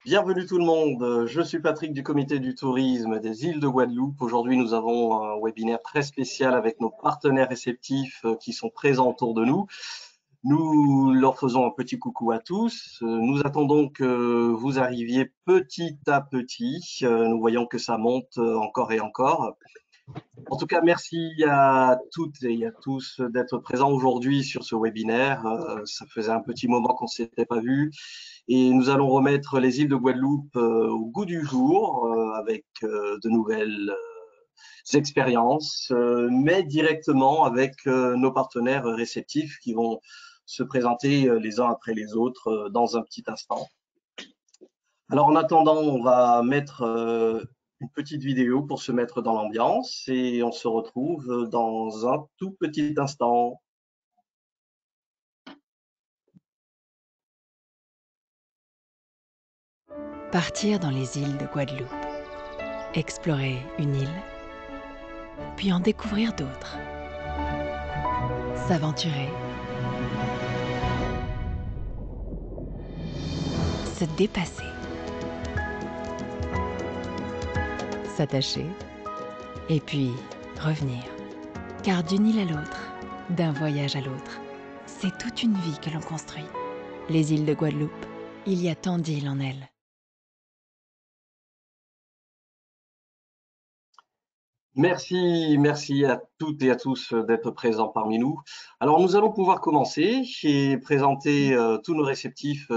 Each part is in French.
Bienvenue tout le monde, je suis Patrick du comité du tourisme des îles de Guadeloupe. Aujourd'hui, nous avons un webinaire très spécial avec nos partenaires réceptifs qui sont présents autour de nous. Nous leur faisons un petit coucou à tous. Nous attendons que vous arriviez petit à petit. Nous voyons que ça monte encore et encore. En tout cas, merci à toutes et à tous d'être présents aujourd'hui sur ce webinaire. Ça faisait un petit moment qu'on ne s'était pas vu et nous allons remettre les îles de Guadeloupe au goût du jour avec de nouvelles expériences, mais directement avec nos partenaires réceptifs qui vont se présenter les uns après les autres dans un petit instant. Alors en attendant, on va mettre une petite vidéo pour se mettre dans l'ambiance et on se retrouve dans un tout petit instant. Partir dans les îles de Guadeloupe, explorer une île, puis en découvrir d'autres, s'aventurer, se dépasser, s'attacher, et puis revenir. Car d'une île à l'autre, d'un voyage à l'autre, c'est toute une vie que l'on construit. Les îles de Guadeloupe, il y a tant d'îles en elles. Merci à toutes et à tous d'être présents parmi nous. Alors nous allons pouvoir commencer et présenter tous nos réceptifs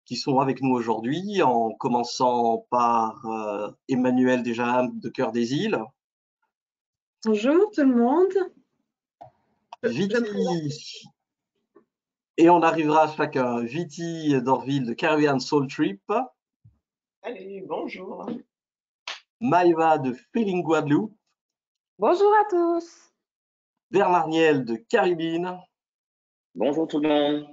qui sont avec nous aujourd'hui, en commençant par Emmanuel Desjardins de Cœur des Îles, Bonjour tout le monde. Je me présente. Viti, et on arrivera à chacun, Viti d'Orville de Caribbean Soul Trip, Allez, bonjour. Maïva de Feeling Guadeloupe, Bonjour à tous. Bernard Niel de Caribbean, Bonjour tout le monde.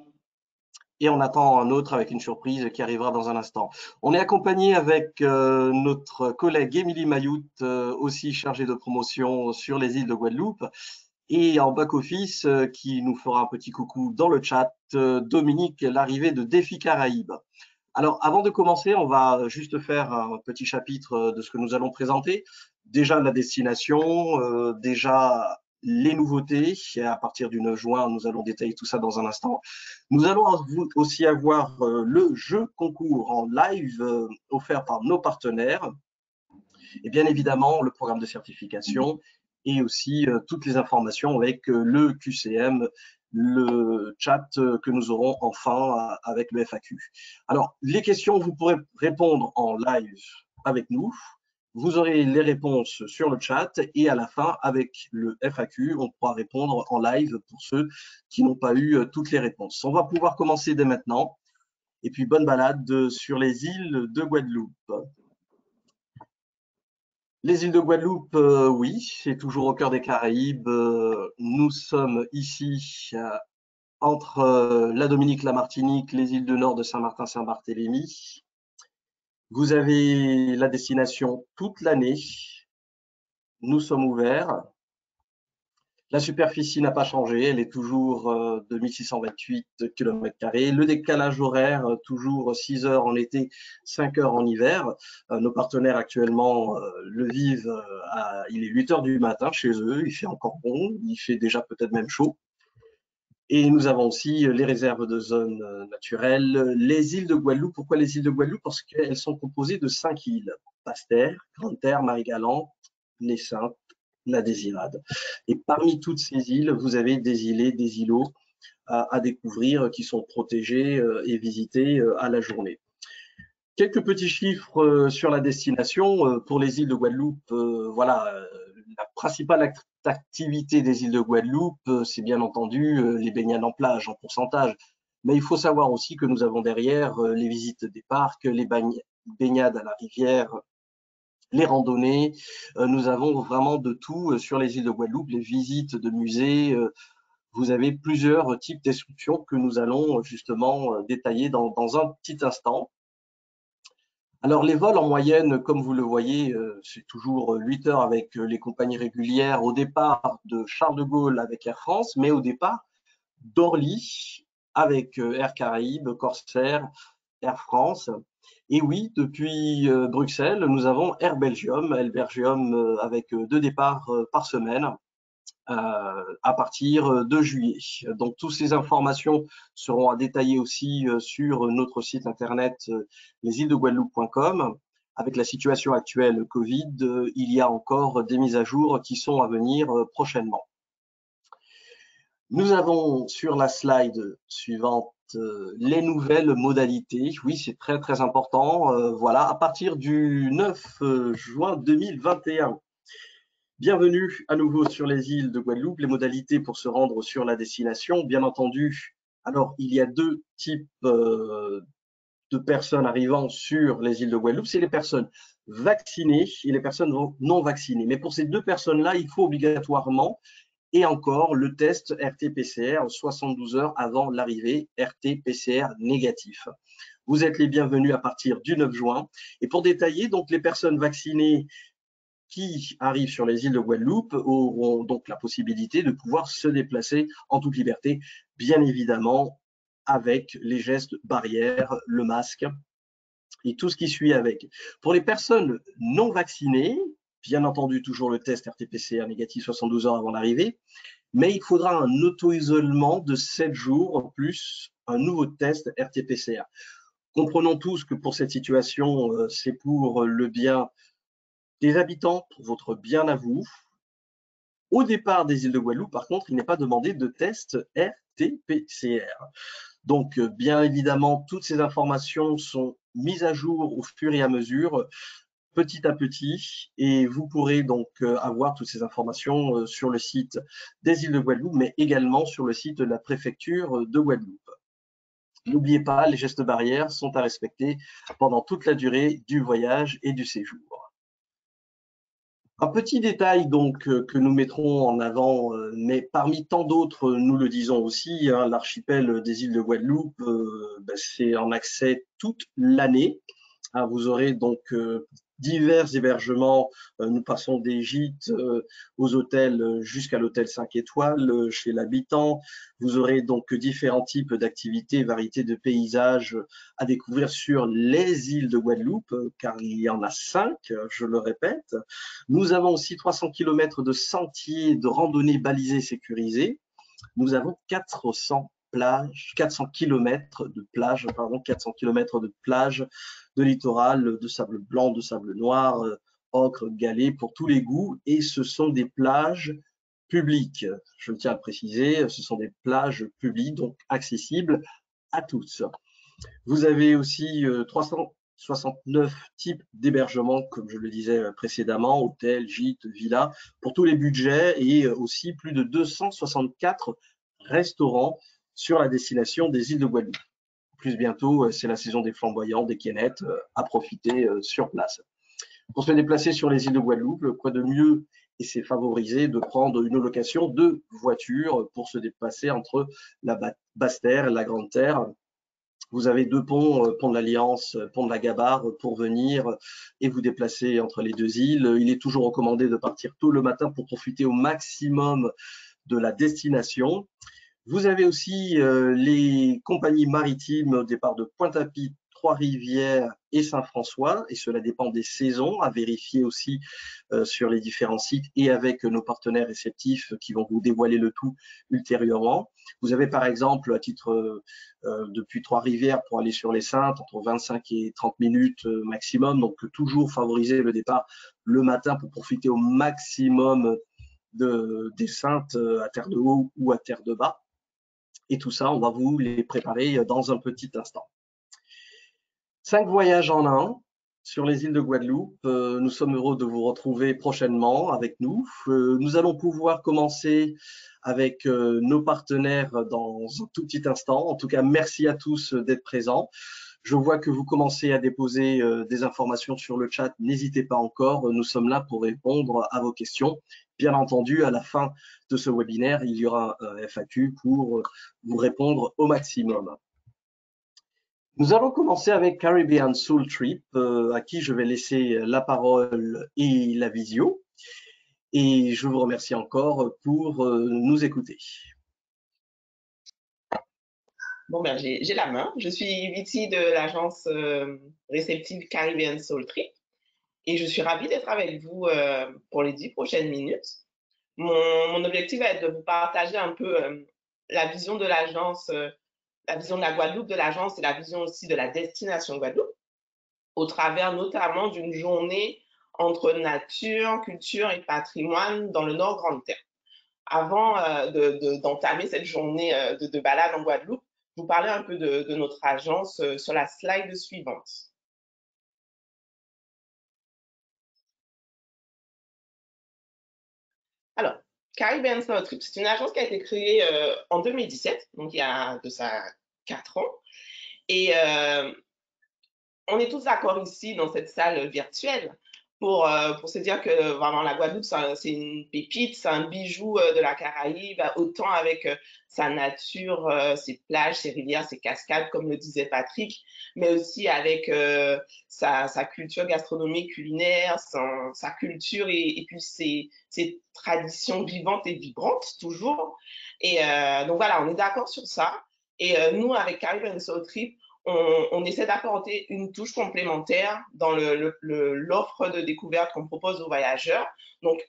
et on attend un autre avec une surprise qui arrivera dans un instant. On est accompagné avec notre collègue Émilie Mayout, aussi chargée de promotion sur les îles de Guadeloupe, et en back-office qui nous fera un petit coucou dans le chat, Dominique, l'arrivée de Défi Caraïbes. Alors, avant de commencer, on va juste faire un petit chapitre de ce que nous allons présenter. Déjà la destination, déjà les nouveautés. Et à partir du 9 juin, nous allons détailler tout ça dans un instant. Nous allons aussi avoir le jeu concours en live offert par nos partenaires. Et bien évidemment, le programme de certification et aussi toutes les informations avec le QCM, le chat que nous aurons enfin avec le FAQ. Alors, les questions, vous pourrez répondre en live avec nous. Vous aurez les réponses sur le chat et à la fin, avec le FAQ, on pourra répondre en live pour ceux qui n'ont pas eu toutes les réponses. On va pouvoir commencer dès maintenant. Et puis, bonne balade sur les îles de Guadeloupe. Les îles de Guadeloupe, oui, c'est toujours au cœur des Caraïbes. Nous sommes ici entre la Dominique, la Martinique, les îles de Nord de Saint-Martin, Saint-Barthélemy. Vous avez la destination toute l'année. Nous sommes ouverts. La superficie n'a pas changé, elle est toujours de 1628 km². Le décalage horaire, toujours 6 heures en été, 5 heures en hiver. Nos partenaires actuellement le vivent, il est 8 heures du matin chez eux, il fait encore bon, il fait déjà peut-être même chaud. Et nous avons aussi les réserves de zones naturelles. Les îles de Guadeloupe, pourquoi les îles de Guadeloupe? Parce qu'elles sont composées de 5 îles. Basse-Terre, Grande-Terre, Marie-Galante, Les Saintes, la Désirade. Et parmi toutes ces îles, vous avez des îlets, des îlots à découvrir qui sont protégés et visités à la journée. Quelques petits chiffres sur la destination. Pour les îles de Guadeloupe, voilà, la principale activité des îles de Guadeloupe, c'est bien entendu les baignades en plage en pourcentage. Mais il faut savoir aussi que nous avons derrière les visites des parcs, les baignades à la rivière, les randonnées. Nous avons vraiment de tout sur les îles de Guadeloupe, les visites de musées. Vous avez plusieurs types d'excursions que nous allons justement détailler dans un petit instant. Alors les vols en moyenne, comme vous le voyez, c'est toujours 8 heures avec les compagnies régulières au départ de Charles de Gaulle avec Air France, mais au départ d'Orly avec Air Caraïbes, Corsair Air France. Et oui, depuis Bruxelles, nous avons Air Belgium, avec 2 départs par semaine à partir de juillet. Donc, toutes ces informations seront à détailler aussi sur notre site internet lesilesdeguadeloupe.com. Avec la situation actuelle Covid, il y a encore des mises à jour qui sont à venir prochainement. Nous avons sur la slide suivante les nouvelles modalités. Oui, c'est très très important. Voilà, à partir du 9 juin 2021. Bienvenue à nouveau sur les îles de Guadeloupe. Les modalités pour se rendre sur la destination, bien entendu. Alors, il y a 2 types de personnes arrivant sur les îles de Guadeloupe. C'est les personnes vaccinées et les personnes non vaccinées. Mais pour ces 2 personnes-là, il faut obligatoirement et encore le test RT-PCR 72 heures avant l'arrivée, RT-PCR négatif. Vous êtes les bienvenus à partir du 9 juin. Et pour détailler, donc les personnes vaccinées qui arrivent sur les îles de Guadeloupe auront donc la possibilité de pouvoir se déplacer en toute liberté, bien évidemment avec les gestes barrières, le masque et tout ce qui suit avec. Pour les personnes non vaccinées, bien entendu toujours le test RT-PCR négatif 72 heures avant l'arrivée, mais il faudra un auto-isolement de 7 jours plus un nouveau test RT-PCR. Comprenons tous que pour cette situation, c'est pour le bien des habitants, pour votre bien à vous. Au départ des îles de Guadeloupe, par contre, il n'est pas demandé de test RT-PCR. Donc, bien évidemment, toutes ces informations sont mises à jour au fur et à mesure, petit à petit, et vous pourrez donc avoir toutes ces informations sur le site des îles de Guadeloupe, mais également sur le site de la préfecture de Guadeloupe. N'oubliez pas, les gestes barrières sont à respecter pendant toute la durée du voyage et du séjour. Un petit détail donc que nous mettrons en avant, mais parmi tant d'autres, nous le disons aussi, hein, l'archipel des îles de Guadeloupe, c'est en accès toute l'année. Hein, vous aurez donc divers hébergements. Nous passons des gîtes aux hôtels jusqu'à l'hôtel 5 étoiles chez l'habitant. Vous aurez donc différents types d'activités, variétés de paysages à découvrir sur les îles de Guadeloupe, car il y en a 5, je le répète. Nous avons aussi 300 km de sentiers de randonnée balisés sécurisés. Nous avons 400 km de plages, 400 km de plages, de littoral, de sable blanc, de sable noir, ocre, galets, pour tous les goûts. Et ce sont des plages publiques. Je tiens à le préciser, ce sont des plages publiques, donc accessibles à tous. Vous avez aussi 369 types d'hébergements, comme je le disais précédemment, hôtels, gîtes, villas, pour tous les budgets, et aussi plus de 264 restaurants sur la destination des îles de Guadeloupe. Plus bientôt, c'est la saison des flamboyants, des quénettes, à profiter sur place. Pour se déplacer sur les îles de Guadeloupe, quoi de mieux, et c'est favorisé, de prendre une location de voiture pour se déplacer entre la Basse-Terre et la Grande-Terre. Vous avez 2 ponts, pont de l'Alliance, pont de la Gabarre, pour venir et vous déplacer entre les 2 îles. Il est toujours recommandé de partir tôt le matin pour profiter au maximum de la destination. Vous avez aussi les compagnies maritimes au départ de Pointe-à-Pitre, Trois-Rivières et Saint-François, et cela dépend des saisons, à vérifier aussi sur les différents sites et avec nos partenaires réceptifs qui vont vous dévoiler le tout ultérieurement. Vous avez par exemple, à titre depuis Trois-Rivières pour aller sur les Saintes, entre 25 et 30 minutes maximum, donc toujours favoriser le départ le matin pour profiter au maximum des Saintes à terre de haut ou à terre de bas. Et tout ça, on va vous les préparer dans un petit instant. 5 voyages en un sur les îles de Guadeloupe. Nous sommes heureux de vous retrouver prochainement avec nous. Nous allons pouvoir commencer avec nos partenaires dans un tout petit instant. En tout cas, merci à tous d'être présents. Je vois que vous commencez à déposer des informations sur le chat. N'hésitez pas encore, nous sommes là pour répondre à vos questions. Bien entendu, à la fin de ce webinaire, il y aura un FAQ pour vous répondre au maximum. Nous allons commencer avec Caribbean Soul Trip, à qui je vais laisser la parole et la visio. Et je vous remercie encore pour nous écouter. Bon, ben, j'ai la main. Je suis Viti de l'agence réceptive Caribbean Soul Trip et je suis ravie d'être avec vous pour les 10 prochaines minutes. Mon objectif va être de vous partager un peu la vision de l'agence, la vision de la Guadeloupe de l'agence et la vision aussi de la destination Guadeloupe, au travers notamment d'une journée entre nature, culture et patrimoine dans le Nord Grande-Terre. Avant d'entamer cette journée de balade en Guadeloupe, je vous parler un peu de notre agence sur la slide suivante. Alors, Caribbean Soul Trip, c'est une agence qui a été créée en 2017, donc il y a de ça 4 ans. Et on est tous d'accord ici dans cette salle virtuelle pour se dire que vraiment la Guadeloupe, c'est une pépite, c'est un bijou de la Caraïbe, autant avec sa nature, ses plages, ses rivières, ses cascades, comme le disait Patrick, mais aussi avec sa culture gastronomique, culinaire, sa culture et puis ses traditions vivantes et vibrantes, toujours. Et donc voilà, on est d'accord sur ça. Et nous, avec Caribbean Soul Trip, on essaie d'apporter une touche complémentaire dans l'offre de découverte qu'on propose aux voyageurs. Donc,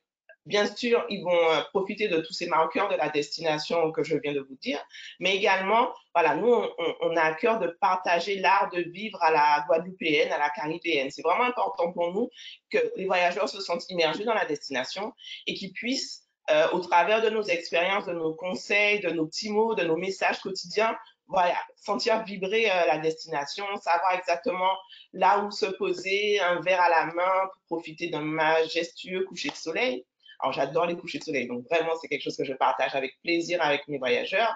bien sûr, ils vont profiter de tous ces marqueurs de la destination que je viens de vous dire, mais également, voilà, nous, on a à cœur de partager l'art de vivre à la guadeloupéenne, à la caribéenne. C'est vraiment important pour nous que les voyageurs se sentent immergés dans la destination et qu'ils puissent au travers de nos expériences, de nos conseils, de nos petits mots, de nos messages quotidiens, voilà, sentir vibrer la destination, savoir exactement là où se poser, un verre à la main pour profiter d'un majestueux coucher de soleil. Alors, j'adore les couchers de soleil, donc vraiment, c'est quelque chose que je partage avec plaisir avec mes voyageurs.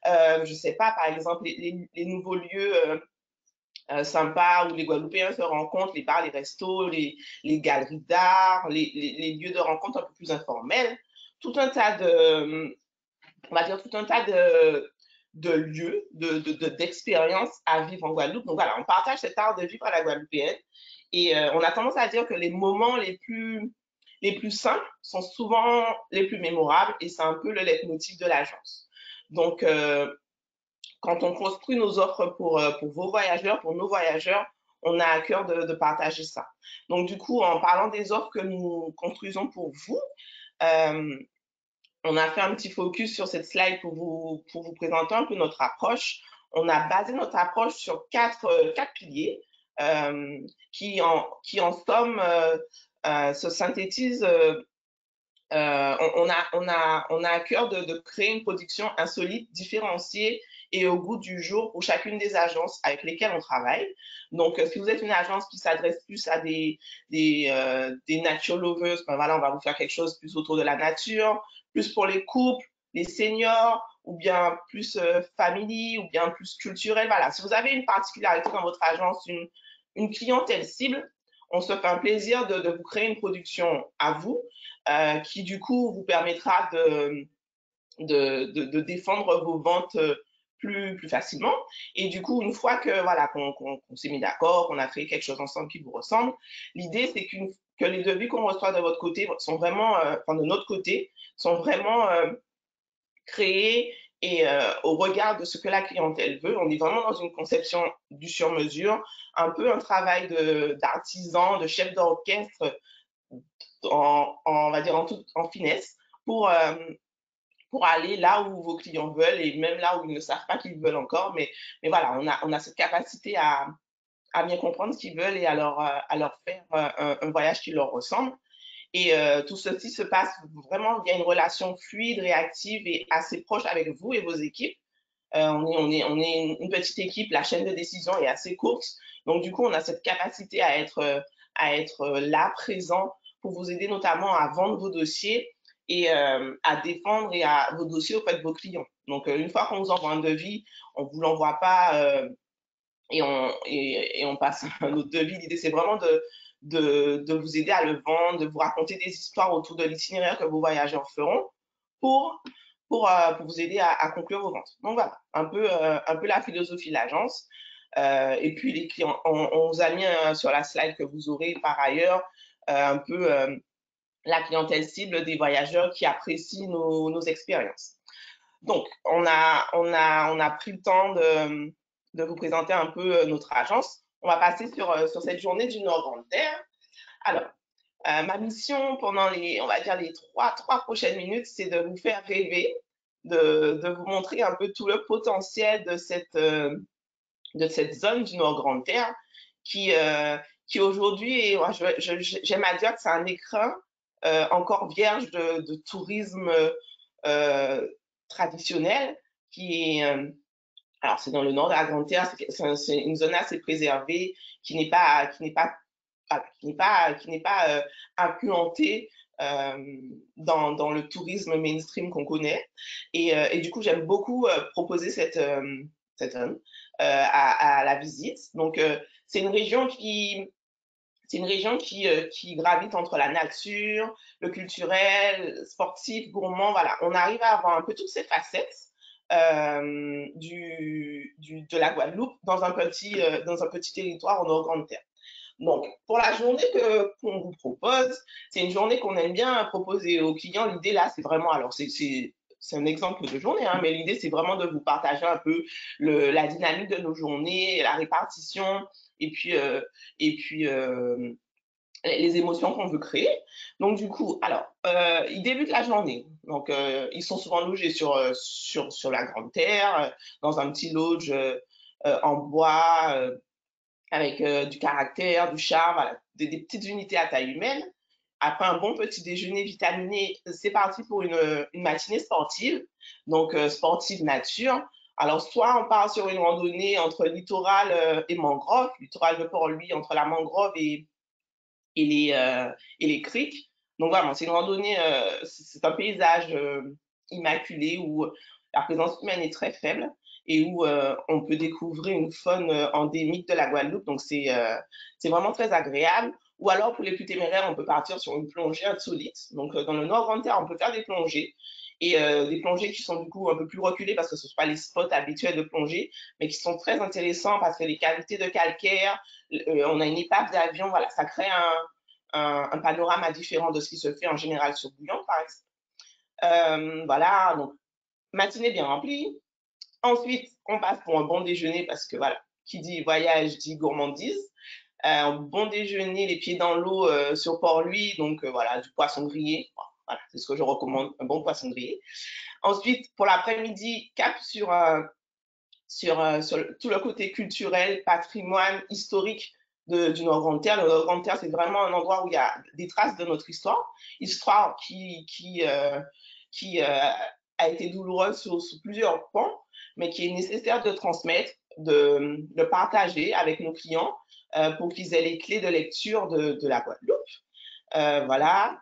Je ne sais pas, par exemple, les nouveaux lieux sympas où les Guadeloupéens se rencontrent, les bars, les restos, les galeries d'art, les lieux de rencontre un peu plus informels. Tout un tas de, on va dire, tout un tas de lieux, d'expériences à vivre en Guadeloupe. Donc voilà, on partage cet art de vivre à la guadeloupéenne. Et on a tendance à dire que les moments les plus simples sont souvent les plus mémorables et c'est un peu le leitmotiv de l'agence. Donc, quand on construit nos offres pour vos voyageurs, pour nos voyageurs, on a à cœur de partager ça. Donc, du coup, en parlant des offres que nous construisons pour vous, on a fait un petit focus sur cette slide pour vous présenter un peu notre approche. On a basé notre approche sur quatre piliers qui en somme se synthétisent. On a à cœur de créer une production insolite, différenciée et au goût du jour pour chacune des agences avec lesquelles on travaille. Donc, si vous êtes une agence qui s'adresse plus à des nature lovers, ben voilà, on va vous faire quelque chose plus autour de la nature, plus pour les couples, les seniors, ou bien plus family, ou bien plus culturel. Voilà, si vous avez une particularité dans votre agence, une clientèle cible, on se fait un plaisir de vous créer une production à vous qui, du coup, vous permettra de défendre vos ventes plus facilement. Et du coup, une fois que voilà qu'on s'est mis d'accord, qu'on a créé quelque chose ensemble qui vous ressemble, l'idée c'est que les devis qu'on reçoit de votre côté sont vraiment, enfin de notre côté, sont vraiment créés et au regard de ce que la clientèle veut. On est vraiment dans une conception du sur-mesure, un peu un travail d'artisan, de chef d'orchestre on va dire en finesse pour aller là où vos clients veulent et même là où ils ne savent pas qu'ils veulent encore. Mais voilà, on a cette capacité à bien comprendre ce qu'ils veulent et à leur faire un voyage qui leur ressemble. Et tout ceci se passe vraiment via une relation fluide, réactive et assez proche avec vous et vos équipes. On est une petite équipe, la chaîne de décision est assez courte. Donc, du coup, on a cette capacité à être là, présent, pour vous aider notamment à vendre vos dossiers et à défendre vos dossiers auprès de vos clients. Donc, une fois qu'on vous envoie un devis, on ne vous l'envoie pas et on passe un autre devis. L'idée, c'est vraiment de vous aider à le vendre, de vous raconter des histoires autour de l'itinéraire que vos voyageurs feront pour vous aider à conclure vos ventes. Donc voilà, un peu la philosophie de l'agence. Et puis les clients, on vous a mis sur la slide que vous aurez par ailleurs un peu la clientèle cible des voyageurs qui apprécient nos expériences. Donc, on a pris le temps de vous présenter un peu notre agence. On va passer sur cette journée du Nord Grande Terre. Alors, ma mission pendant on va dire les trois prochaines minutes, c'est de vous faire rêver, de vous montrer un peu tout le potentiel de cette zone du Nord Grande Terre qui aujourd'hui, j'aime à dire que c'est un écrin encore vierge de tourisme traditionnel qui est alors c'est dans le nord de la Grande Terre, c'est une zone assez préservée qui n'est pas influentée dans le tourisme mainstream qu'on connaît. Et du coup, j'aime beaucoup proposer cette zone à la visite. Donc, c'est une région qui gravite entre la nature, le culturel, sportif, gourmand. Voilà, on arrive à avoir un peu toutes ces facettes de la Guadeloupe dans un petit territoire en Nord-Grande Terre. Donc, pour la journée qu'on vous propose, c'est une journée qu'on aime bien proposer aux clients. L'idée là, c'est vraiment, alors c'est un exemple de journée, hein, mais l'idée, c'est vraiment de vous partager un peu la dynamique de nos journées, la répartition, et puis les émotions qu'on veut créer. Donc, du coup, alors, ils débutent la journée. Donc, ils sont souvent logés sur la Grande Terre, dans un petit lodge en bois, avec du caractère, du charme, voilà, des petites unités à taille humaine. Après un bon petit déjeuner vitaminé, c'est parti pour une matinée sportive, donc sportive nature. Alors, soit on part sur une randonnée entre littoral et mangrove, littoral de Port-Louis, entre la mangrove et les criques. Donc, vraiment, c'est une randonnée, c'est un paysage immaculé où la présence humaine est très faible et où on peut découvrir une faune endémique de la Guadeloupe. Donc, c'est vraiment très agréable. Ou alors, pour les plus téméraires, on peut partir sur une plongée insolite. Donc, dans le Nord Grande Terre, on peut faire des plongées. Et des plongées qui sont du coup un peu plus reculées parce que ce ne sont pas les spots habituels de plongée, mais qui sont très intéressants parce que les qualités de calcaire, on a une épave d'avion, voilà, ça crée un panorama différent de ce qui se fait en général sur Bouillon, par exemple. Voilà, donc matinée bien remplie. Ensuite, on passe pour un bon déjeuner parce que voilà, qui dit voyage dit gourmandise. Un bon déjeuner, les pieds dans l'eau sur Port-Louis, donc voilà, du poisson grillé. Voilà, c'est ce que je recommande, un bon poisson grillé. Ensuite, pour l'après-midi, cap sur tout le côté culturel, patrimoine, historique du Nord Grande Terre. Le Nord Grande Terre, c'est vraiment un endroit où il y a des traces de notre histoire qui a été douloureuse sur plusieurs points, mais qui est nécessaire de transmettre, de partager avec nos clients pour qu'ils aient les clés de lecture de la Guadeloupe. Voilà.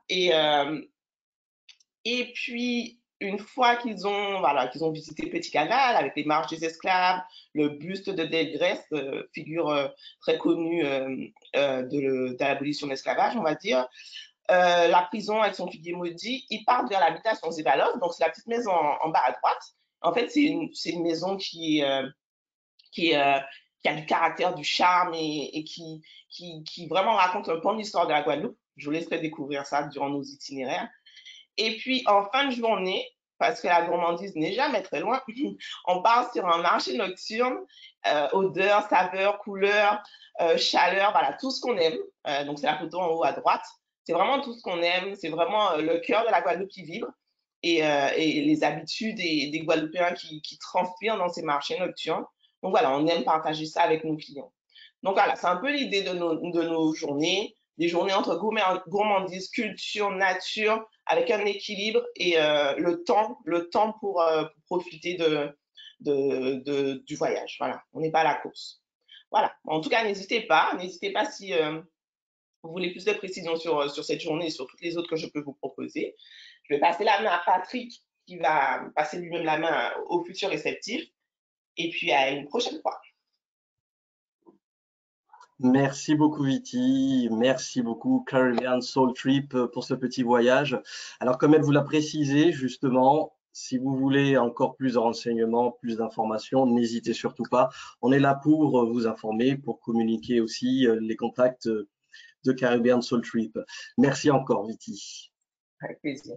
Et puis, une fois qu'ils ont visité Petit Canal avec les marches des esclaves, le buste de Delgrès, figure très connue de l'abolition de l'esclavage, on va dire, la prison avec son figuier maudit, ils partent vers l'habitation Zévalos, donc c'est la petite maison en bas à droite. En fait, c'est une maison qui a du caractère, du charme et qui vraiment raconte un peu l'histoire de la Guadeloupe. Je vous laisserai découvrir ça durant nos itinéraires. Et puis, en fin de journée, parce que la gourmandise n'est jamais très loin, on part sur un marché nocturne, odeur, saveur, couleur, chaleur, voilà, tout ce qu'on aime. Donc, c'est la photo en haut à droite. C'est vraiment tout ce qu'on aime. C'est vraiment le cœur de la Guadeloupe qui vibre et les habitudes des Guadeloupéens qui transpirent dans ces marchés nocturnes. Donc, voilà, on aime partager ça avec nos clients. Donc, voilà, c'est un peu l'idée de nos journées. Des journées entre gourmandise, culture, nature, avec un équilibre et le temps pour profiter du voyage. Voilà, on n'est pas à la course. Voilà, en tout cas, n'hésitez pas si vous voulez plus de précisions sur cette journée et sur toutes les autres que je peux vous proposer. Je vais passer la main à Patrick qui va passer lui-même la main au futur réceptif et puis à une prochaine fois. Merci beaucoup Viti, merci beaucoup Caribbean Soul Trip pour ce petit voyage. Alors comme elle vous l'a précisé justement, si vous voulez encore plus de renseignements, plus d'informations, n'hésitez surtout pas. On est là pour vous informer, pour communiquer aussi les contacts de Caribbean Soul Trip. Merci encore Viti. Avec plaisir.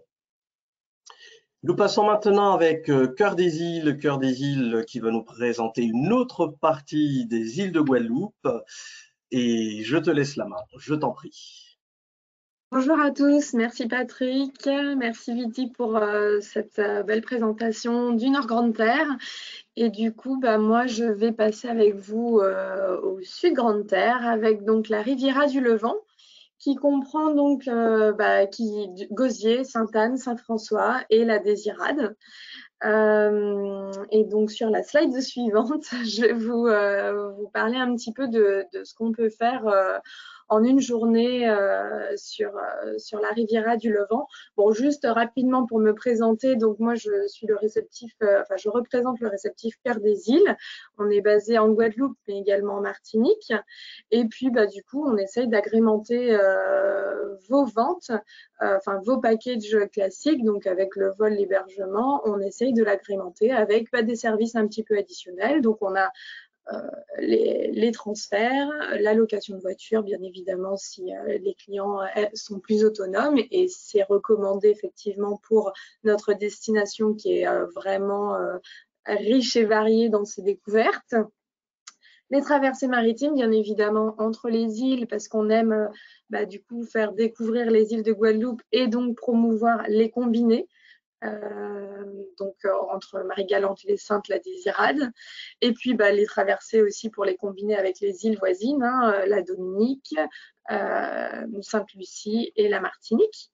Nous passons maintenant avec Cœur des îles qui va nous présenter une autre partie des îles de Guadeloupe. Et je te laisse la main, je t'en prie. Bonjour à tous, merci Patrick, merci Viti pour cette belle présentation du Nord Grande Terre. Et du coup, moi, je vais passer avec vous au Sud Grande Terre avec donc la Riviera du Levant qui comprend donc Gosier, Sainte-Anne, Saint-François et la Désirade. Et donc sur la slide suivante, je vais vous parler un petit peu de ce qu'on peut faire en une journée sur la Riviera du Levant. Bon, juste rapidement pour me présenter, donc moi je suis le réceptif, je représente le réceptif Cœur des Îles. On est basé en Guadeloupe, mais également en Martinique. Et puis du coup, on essaye d'agrémenter vos ventes, vos packages classiques, donc avec le vol, l'hébergement, on essaye de l'agrémenter avec des services un petit peu additionnels. Donc on a les transferts, la location de voiture, bien évidemment, si les clients sont plus autonomes, et c'est recommandé effectivement pour notre destination qui est vraiment riche et variée dans ses découvertes. Les traversées maritimes, bien évidemment, entre les îles, parce qu'on aime du coup faire découvrir les îles de Guadeloupe et donc promouvoir les combinés. Entre Marie-Galante, les Saintes, la Désirade. Et puis les traversées aussi pour les combiner avec les îles voisines, la Dominique, Sainte-Lucie et la Martinique.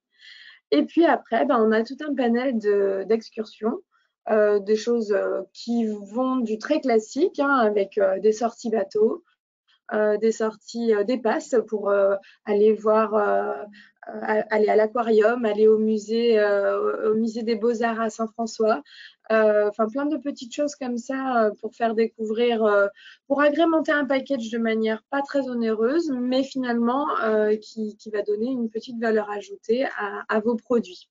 Et puis après, on a tout un panel d'excursions. Des choses qui vont du très classique, avec des sorties bateaux, des sorties, des passes pour aller voir, aller à l'aquarium, aller au musée des Beaux-Arts à Saint-François. Plein de petites choses comme ça pour faire découvrir, pour agrémenter un package de manière pas très onéreuse, mais finalement qui va donner une petite valeur ajoutée à vos produits.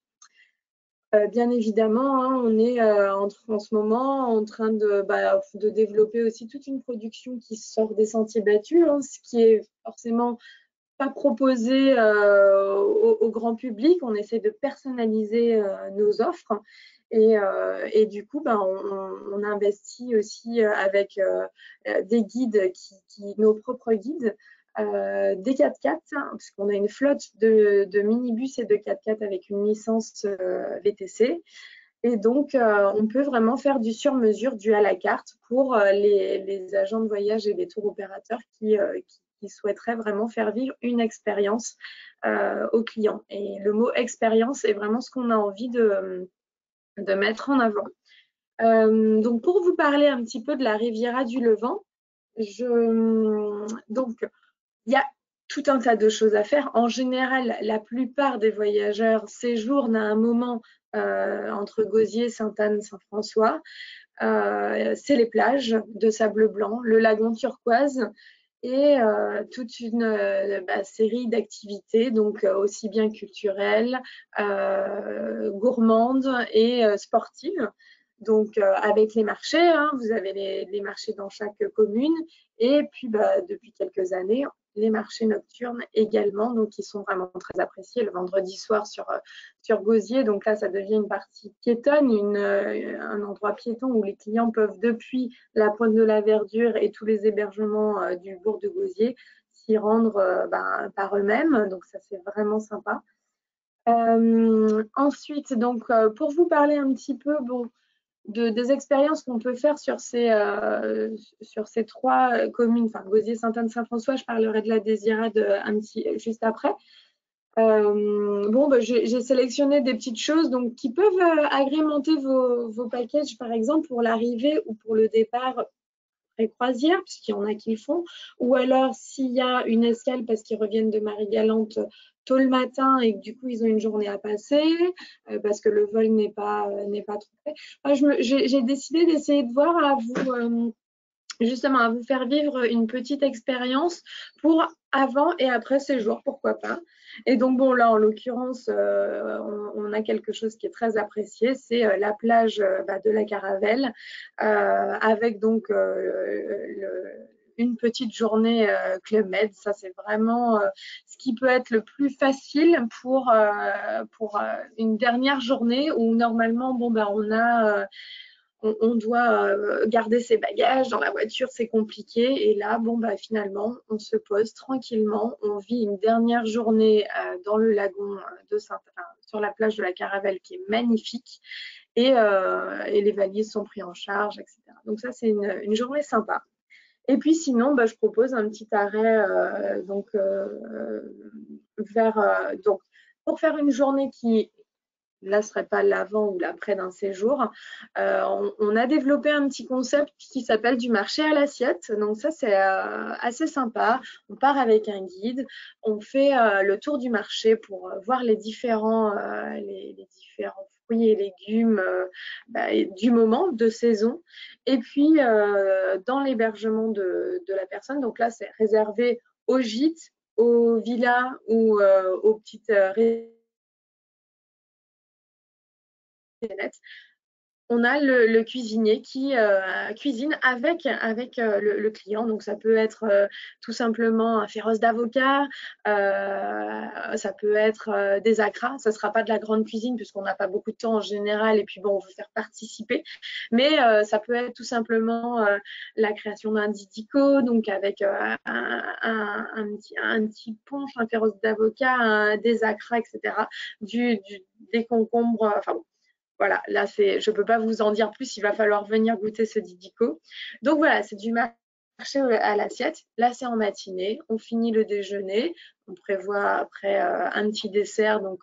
Bien évidemment, on est en ce moment en train de développer aussi toute une production qui sort des sentiers battus, ce qui est forcément pas proposé au grand public. On essaie de personnaliser nos offres et du coup, on investit aussi avec des guides, nos propres guides, des 4x4, parce qu'on a une flotte de minibus et de 4x4 avec une licence VTC. Et donc, on peut vraiment faire du sur-mesure, du à la carte pour les agents de voyage et les tours opérateurs qui souhaiteraient vraiment faire vivre une expérience aux clients. Et le mot expérience est vraiment ce qu'on a envie de mettre en avant. Donc, pour vous parler un petit peu de la Riviera du Levant, donc, il y a tout un tas de choses à faire. En général, la plupart des voyageurs séjournent à un moment entre Gosier, Sainte-Anne, Saint-François. C'est les plages de sable blanc, le lagon turquoise et toute une série d'activités, donc aussi bien culturelles, gourmandes et sportives. Donc avec les marchés, vous avez les marchés dans chaque commune, et puis depuis quelques années, les marchés nocturnes également, donc qui sont vraiment très appréciés le vendredi soir sur Gosier. Donc là, ça devient une partie piétonne, un endroit piéton où les clients peuvent, depuis la Pointe de la Verdure et tous les hébergements du bourg de Gosier, s'y rendre par eux-mêmes. Donc ça, c'est vraiment sympa. Ensuite, donc pour vous parler un petit peu, des expériences qu'on peut faire sur ces trois communes, Gosier, Sainte-Anne, Saint-François. Je parlerai de la Désirade juste après. J'ai sélectionné des petites choses qui peuvent agrémenter vos packages, par exemple pour l'arrivée ou pour le départ pré-croisière, puisqu'il y en a qui le font, ou alors s'il y a une escale parce qu'ils reviennent de Marie-Galante tôt le matin et que du coup ils ont une journée à passer parce que le vol n'est pas trop près. J'ai décidé d'essayer de voir justement à vous faire vivre une petite expérience pour avant et après séjour, pourquoi pas. Et donc là en l'occurrence on a quelque chose qui est très apprécié, c'est la plage de la Caravelle avec donc une petite journée Club Med. Ça, c'est vraiment ce qui peut être le plus facile pour une dernière journée où normalement, bon, ben, on doit garder ses bagages dans la voiture, c'est compliqué. Et là, bon, bah, finalement, on se pose tranquillement. On vit une dernière journée dans le lagon de sur la plage de la Caravelle qui est magnifique. Et les valises sont pris en charge, etc. Donc ça, c'est une journée sympa. Et puis sinon, bah, je propose un petit arrêt donc pour faire une journée qui là, ce serait pas l'avant ou l'après d'un séjour. On a développé un petit concept qui s'appelle du marché à l'assiette. Donc ça, c'est assez sympa. On part avec un guide, on fait le tour du marché pour voir les différents fruits et légumes du moment, de saison. Et puis, dans l'hébergement de la personne, donc là, c'est réservé aux gîtes, aux villas ou aux petites résidences. On a le cuisinier qui cuisine avec le client. Donc, ça peut être tout simplement un féroce d'avocat, ça peut être des acras. Ça ne sera pas de la grande cuisine puisqu'on n'a pas beaucoup de temps en général et puis bon, on veut faire participer. Mais ça peut être tout simplement la création d'un didico, donc avec un petit punch, un féroce d'avocat, des acras, etc. Des concombres, enfin bon. Voilà, là, je ne peux pas vous en dire plus, il va falloir venir goûter ce didico. Donc voilà, c'est du marché à l'assiette. Là, c'est en matinée, on finit le déjeuner, on prévoit après un petit dessert, donc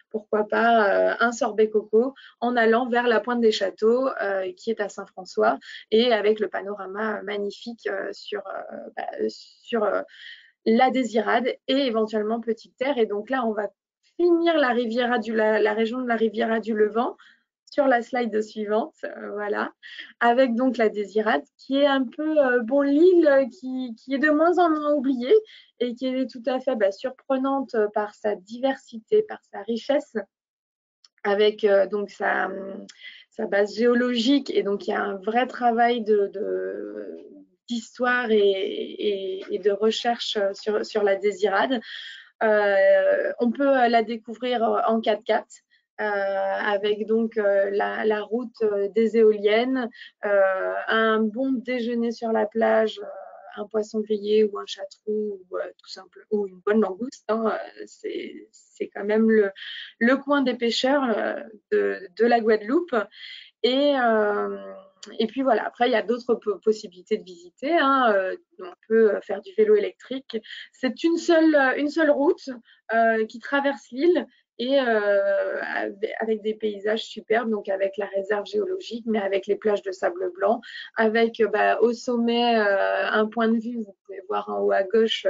pourquoi pas un sorbet coco, en allant vers la Pointe des Châteaux, qui est à Saint-François, et avec le panorama magnifique sur la Désirade et éventuellement Petite Terre. Et donc là, on va finir la région de la Riviera du Levant sur la slide suivante, voilà, avec donc la Désirade, qui est un peu l'île qui est de moins en moins oubliée et qui est tout à fait surprenante par sa diversité, par sa richesse, avec donc sa base géologique. Et donc, il y a un vrai travail d'histoire et de recherche sur la Désirade. On peut la découvrir en 4x4. Avec donc la route des éoliennes, un bon déjeuner sur la plage, un poisson grillé ou un chartreux ou tout simple, ou une bonne langouste. Hein, c'est quand même le coin des pêcheurs de la Guadeloupe. Et puis voilà, après, il y a d'autres possibilités de visiter. Hein. On peut faire du vélo électrique. C'est une seule route qui traverse l'île et avec des paysages superbes, donc avec la réserve géologique, mais avec les plages de sable blanc, avec au sommet un point de vue, vous pouvez voir en haut à gauche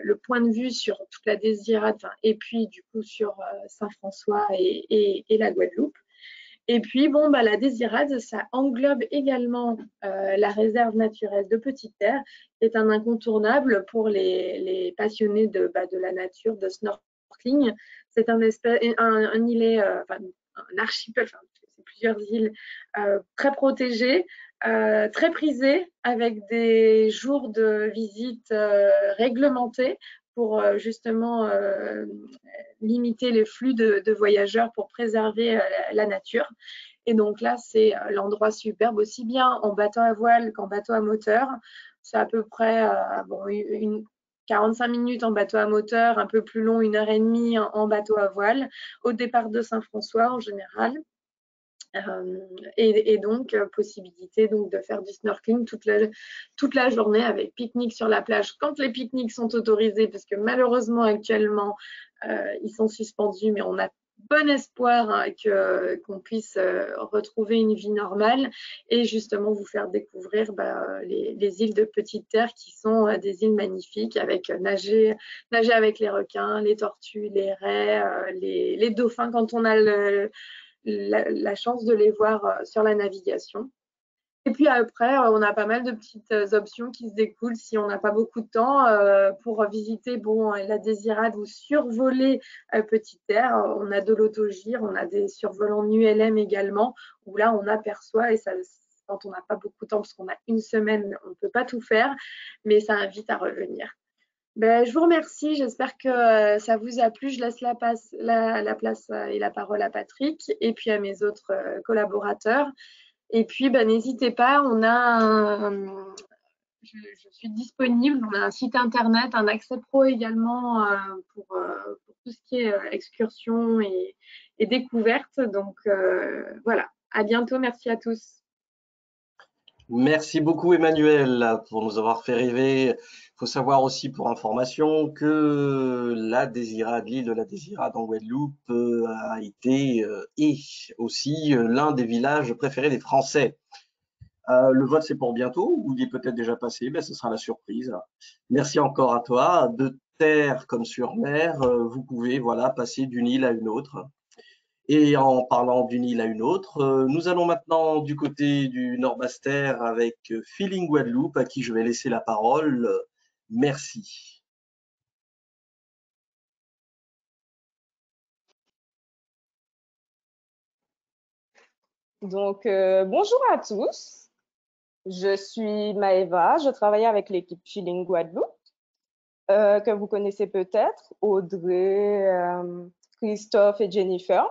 le point de vue sur toute la Désirade, et puis du coup sur Saint-François et la Guadeloupe. Et puis, bon, la Désirade, ça englobe également la réserve naturelle de Petite Terre, qui est un incontournable pour les passionnés de la nature, de snorkeling. C'est un îlet, un archipel, c'est plusieurs îles très protégées, très prisées, avec des jours de visite réglementés pour justement limiter les flux de voyageurs pour préserver la nature. Et donc là, c'est l'endroit superbe, aussi bien en bateau à voile qu'en bateau à moteur. C'est à peu près 45 minutes en bateau à moteur, un peu plus long, 1h30 en bateau à voile, au départ de Saint-François en général. Et donc, possibilité donc, de faire du snorkeling toute la journée avec pique-nique sur la plage quand les pique-niques sont autorisés, parce que malheureusement, actuellement, ils sont suspendus, mais on a bon espoir qu'on puisse retrouver une vie normale et justement vous faire découvrir les îles de Petite Terre qui sont des îles magnifiques avec nager avec les requins, les tortues, les raies, les dauphins quand on a la chance de les voir sur la navigation. Et puis après, on a pas mal de petites options qui se découlent si on n'a pas beaucoup de temps pour visiter la Désirade ou survoler Petite Terre. On a de l'autogire, on a des survolants ULM également, où là, on aperçoit et ça quand on n'a pas beaucoup de temps, parce qu'on a une semaine, on ne peut pas tout faire, mais ça invite à revenir. Ben, je vous remercie, j'espère que ça vous a plu. Je laisse la place et la parole à Patrick et puis à mes autres collaborateurs. Et puis, ben, n'hésitez pas, je suis disponible, on a un site internet, un accès pro également pour tout ce qui est excursion et découverte. Donc voilà, à bientôt, merci à tous. Merci beaucoup Emmanuel pour nous avoir fait rêver. Il faut savoir aussi pour information que l'île de la Désirade en Guadeloupe a été et aussi l'un des villages préférés des Français. Le vote c'est pour bientôt ou il est peut-être déjà passé, ben, ce sera la surprise. Merci encore à toi. De terre comme sur mer, vous pouvez voilà passer d'une île à une autre. Et en parlant d'une île à une autre, nous allons maintenant du côté du Nord-Basse-Terre avec Feeling Guadeloupe, à qui je vais laisser la parole. Merci. Donc, bonjour à tous. Je suis Maëva, je travaille avec l'équipe Feeling Guadeloupe, que vous connaissez peut-être, Audrey, Christophe et Jennifer.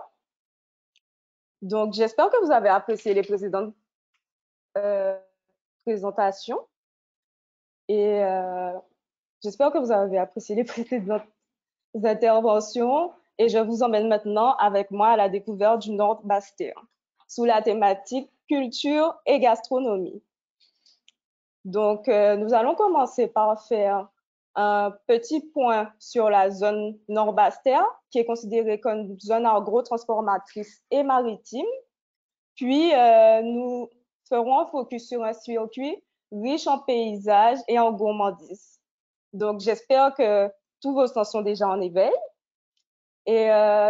Donc, j'espère que vous avez apprécié les précédentes présentations et j'espère que vous avez apprécié les précédentes interventions et je vous emmène maintenant avec moi à la découverte du Nord-Basse-Terre sous la thématique culture et gastronomie. Donc, nous allons commencer par faire un petit point sur la zone Nord-Basse-Terre, qui est considérée comme une zone agro-transformatrice et maritime. Puis, nous ferons un focus sur un circuit riche en paysages et en gourmandise. Donc, j'espère que tous vos sens sont déjà en éveil et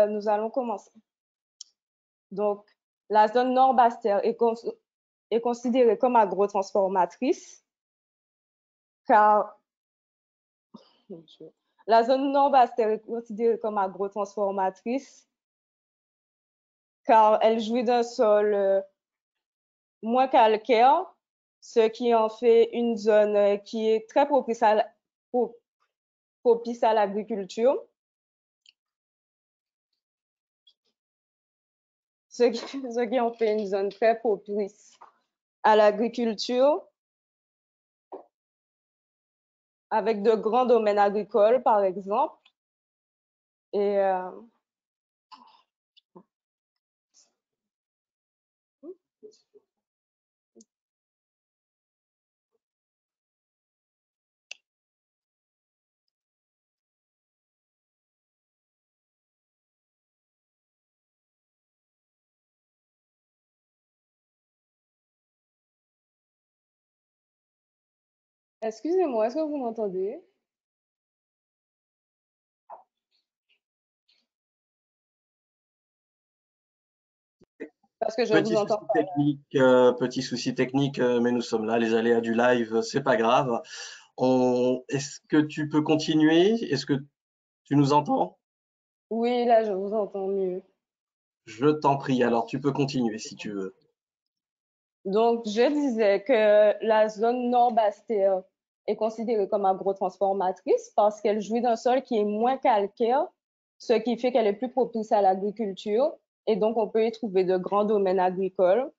nous allons commencer. Donc, la zone Nord-Basse-Terre est considérée comme agro-transformatrice car la zone Nord-Basse-Terre est considérée comme agro-transformatrice car elle jouit d'un sol moins calcaire, ce qui en fait une zone qui est très propice à l'agriculture. Ce qui en fait une zone très propice à l'agriculture, avec de grands domaines agricoles, par exemple. Et excusez-moi, est-ce que vous m'entendez? Parce que je vous entends pas. Petit souci technique, mais nous sommes là, les aléas du live, c'est pas grave. Est-ce que tu peux continuer? Est-ce que tu nous entends? Oui, là, je vous entends mieux. Je t'en prie, alors tu peux continuer si tu veux. Donc, je disais que la zone Nord-Basse-Terre est considérée comme agro-transformatrice parce qu'elle jouit d'un sol qui est moins calcaire, ce qui fait qu'elle est plus propice à l'agriculture. Et donc, on peut y trouver de grands domaines agricoles,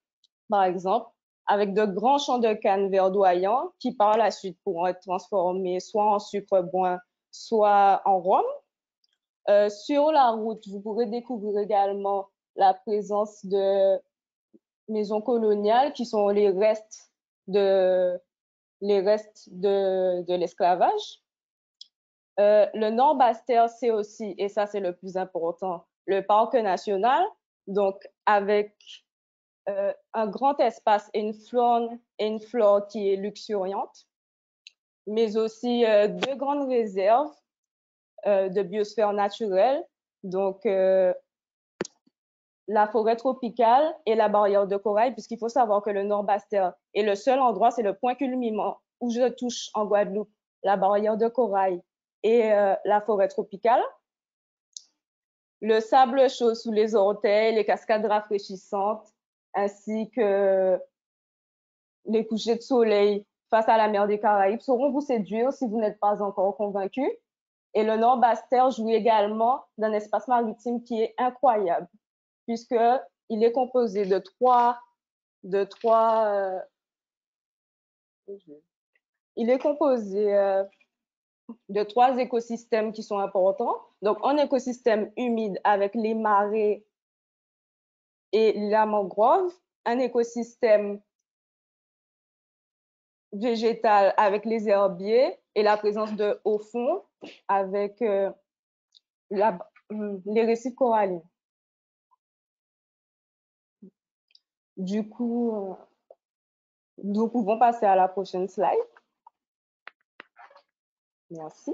par exemple, avec de grands champs de canne verdoyants qui, par la suite, pourront être transformés soit en sucre brun, soit en rhum. Sur la route, vous pourrez découvrir également la présence de maisons coloniales qui sont de, les restes de l'esclavage. Le Nord-Basse-Terre, c'est aussi, et ça c'est le plus important, le parc national, donc avec un grand espace et une flore qui est luxuriante, mais aussi deux grandes réserves de biosphère naturelle, donc la forêt tropicale et la barrière de corail, puisqu'il faut savoir que le Nord-Basse-Terre est le seul endroit, c'est le point culminant où je touche en Guadeloupe la barrière de corail et la forêt tropicale. Le sable chaud sous les orteils, les cascades rafraîchissantes, ainsi que les couchers de soleil face à la mer des Caraïbes sauront vous séduire si vous n'êtes pas encore convaincu. Et le Nord Basse-Terre jouit également d'un espace maritime qui est incroyable, puisqu'il est composé de trois écosystèmes qui sont importants. Donc, un écosystème humide avec les marais et la mangrove, un écosystème végétal avec les herbiers et la présence de hauts fonds avec les récifs coralliens. Du coup, nous pouvons passer à la prochaine slide. Merci.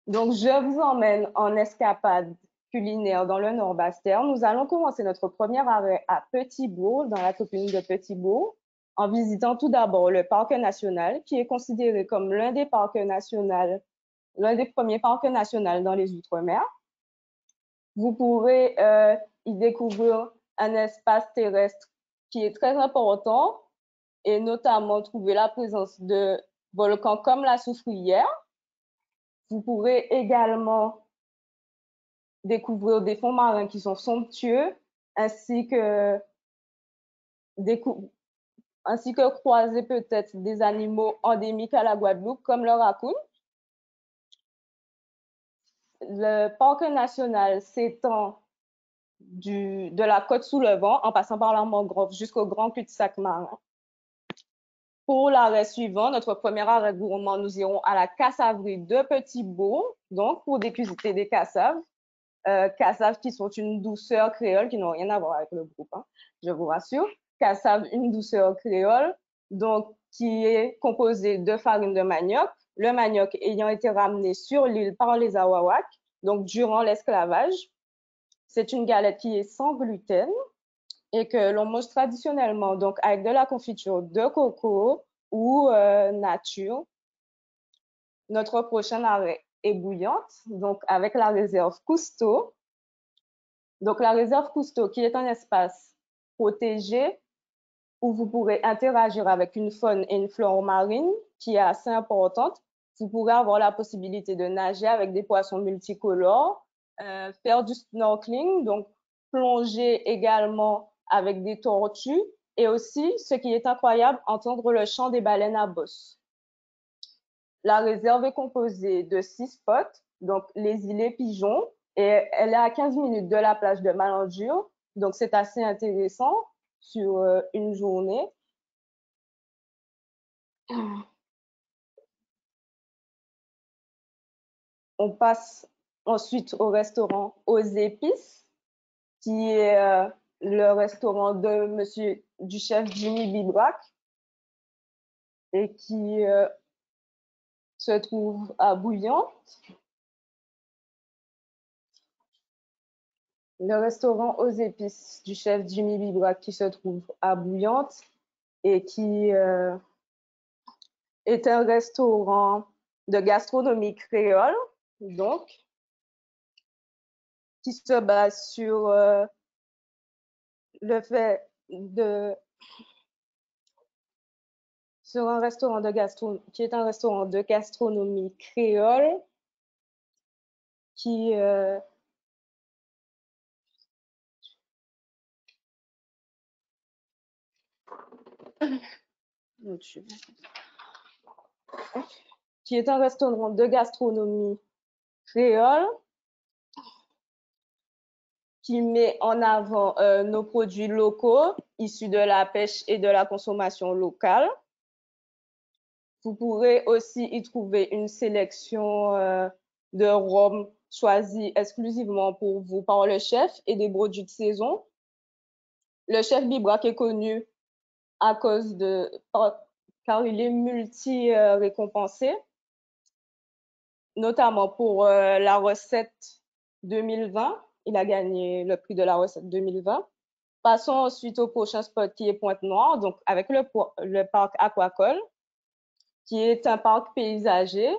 Donc, je vous emmène en escapade culinaire dans le Nord Basse-Terre. Nous allons commencer notre premier arrêt à Petit-Bourg, dans la commune de Petit-Bourg, en visitant tout d'abord le parc national, qui est considéré comme l'un des premiers parcs nationaux dans les Outre-mer. Vous pourrez y découvrir un espace terrestre qui est très important et notamment trouver la présence de volcans comme la Soufrière. Vous pourrez également découvrir des fonds marins qui sont somptueux, ainsi que croiser peut-être des animaux endémiques à la Guadeloupe, comme le raccoon. Le parc national s'étend de la côte sous le vent, en passant par la mangrove jusqu'au grand cul-de-sac marin. Pour l'arrêt suivant, notre premier arrêt gourmand, nous irons à la cassaverie de Petit-Bourg, donc pour déguster des cassaves. Cassaves qui sont une douceur créole, qui n'ont rien à voir avec le groupe, hein, je vous rassure. Cassave, une douceur créole, donc qui est composée de farine de manioc, le manioc ayant été ramené sur l'île par les Awawak, donc durant l'esclavage. C'est une galette qui est sans gluten et que l'on mange traditionnellement donc avec de la confiture de coco ou nature. Notre prochain arrêt est Bouillante, donc avec la réserve Cousteau. Donc la réserve Cousteau qui est un espace protégé où vous pourrez interagir avec une faune et une flore marine qui est assez importante. Vous pourrez avoir la possibilité de nager avec des poissons multicolores, faire du snorkeling, donc plonger également avec des tortues et aussi, ce qui est incroyable, entendre le chant des baleines à bosse. La réserve est composée de 6 spots, donc les îlets Pigeons, et elle est à 15 minutes de la plage de Malandure, donc c'est assez intéressant sur une journée. On passe ensuite au restaurant Aux Épices, qui est le restaurant du chef Jimmy Bibrac et qui se trouve à Bouillante. Le restaurant Aux Épices du chef Jimmy Bibrac qui se trouve à Bouillante et qui est un restaurant de gastronomie créole, donc, qui se base sur le fait sur un restaurant qui est un restaurant de gastronomie créole qui est un restaurant de gastronomie créole qui met en avant nos produits locaux issus de la pêche et de la consommation locale. Vous pourrez aussi y trouver une sélection de rhum choisis exclusivement pour vous par le chef et des produits de saison. Le chef Bibrac est connu car il est multi-récompensé, notamment pour la recette 2020. Il a gagné le prix de la recette 2020. Passons ensuite au prochain spot qui est Pointe-Noire, donc avec le parc Aquacole, qui est un parc paysager,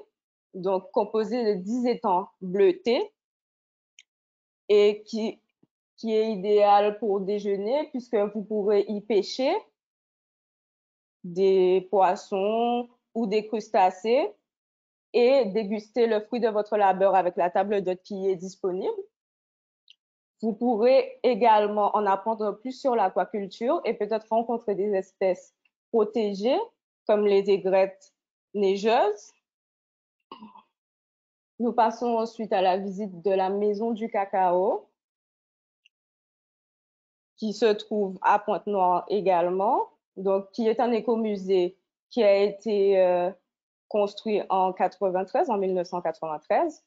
donc composé de 10 étangs bleutés et qui est idéal pour déjeuner puisque vous pourrez y pêcher des poissons ou des crustacés et déguster le fruit de votre labeur avec la table d'hôte qui est disponible. Vous pourrez également en apprendre plus sur l'aquaculture et peut-être rencontrer des espèces protégées comme les aigrettes neigeuses. Nous passons ensuite à la visite de la Maison du Cacao, qui se trouve à Pointe-Noire également, donc qui est un écomusée qui a été construit en 1993.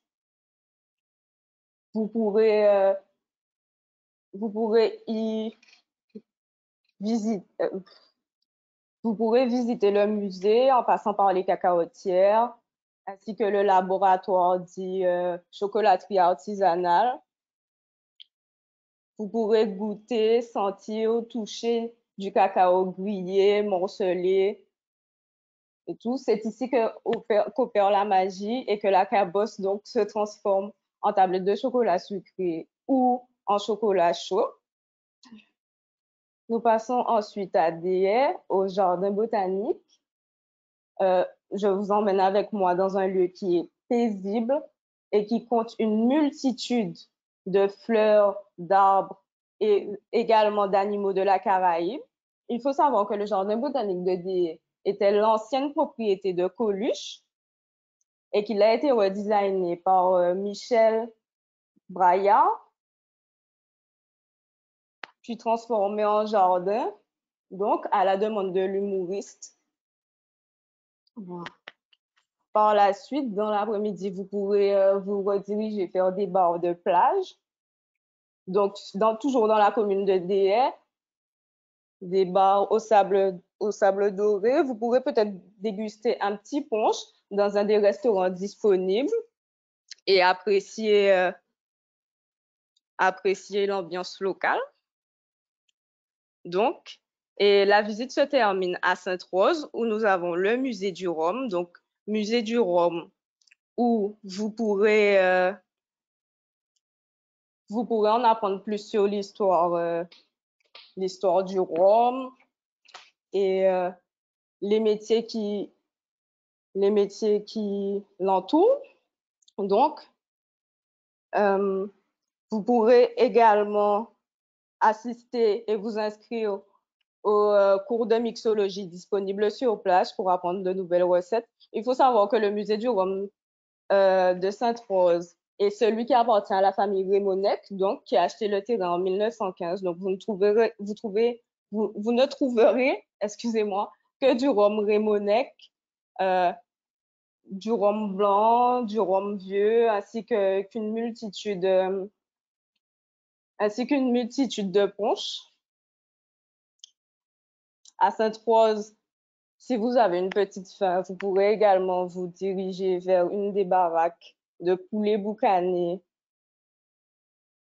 Vous pourrez visiter le musée en passant par les cacaotières, ainsi que le laboratoire dit chocolaterie artisanale. Vous pourrez goûter, sentir, toucher du cacao grillé, morcelé et tout. C'est ici qu'opère la magie et que la cabosse donc se transforme en tablette de chocolat sucré ou en chocolat chaud. Nous passons ensuite à Déhay, au jardin botanique. Je vous emmène avec moi dans un lieu qui est paisible et qui compte une multitude de fleurs, d'arbres et également d'animaux de la Caraïbe. Il faut savoir que le jardin botanique de Déhay était l'ancienne propriété de Coluche et qu'il a été redesigné par Michel Braillard, puis transformé en jardin, donc à la demande de l'humoriste. Par la suite, dans l'après-midi, vous pourrez vous rediriger vers des bars de plage. Donc, toujours dans la commune de Déhay, des bars au sable doré. Vous pourrez peut-être déguster un petit punch dans un des restaurants disponibles et apprécier l'ambiance locale. Donc, et la visite se termine à Sainte-Rose où nous avons le musée du Rhum. Donc, musée du Rhum où vous pourrez en apprendre plus sur l'histoire du rhum et les métiers qui l'entourent. Donc, vous pourrez également assister et vous inscrire aux cours de mixologie disponibles sur place pour apprendre de nouvelles recettes. Il faut savoir que le musée du rhum de Sainte-Rose est celui qui appartient à la famille Rémonec, donc qui a acheté le terrain en 1915. Donc vous ne trouverez, excusez-moi, que du rhum Rémonec, du rhum blanc, du rhum vieux, ainsi qu'une multitude de punches. À Sainte-Rose, si vous avez une petite faim, vous pourrez également vous diriger vers une des baraques de poulet boucané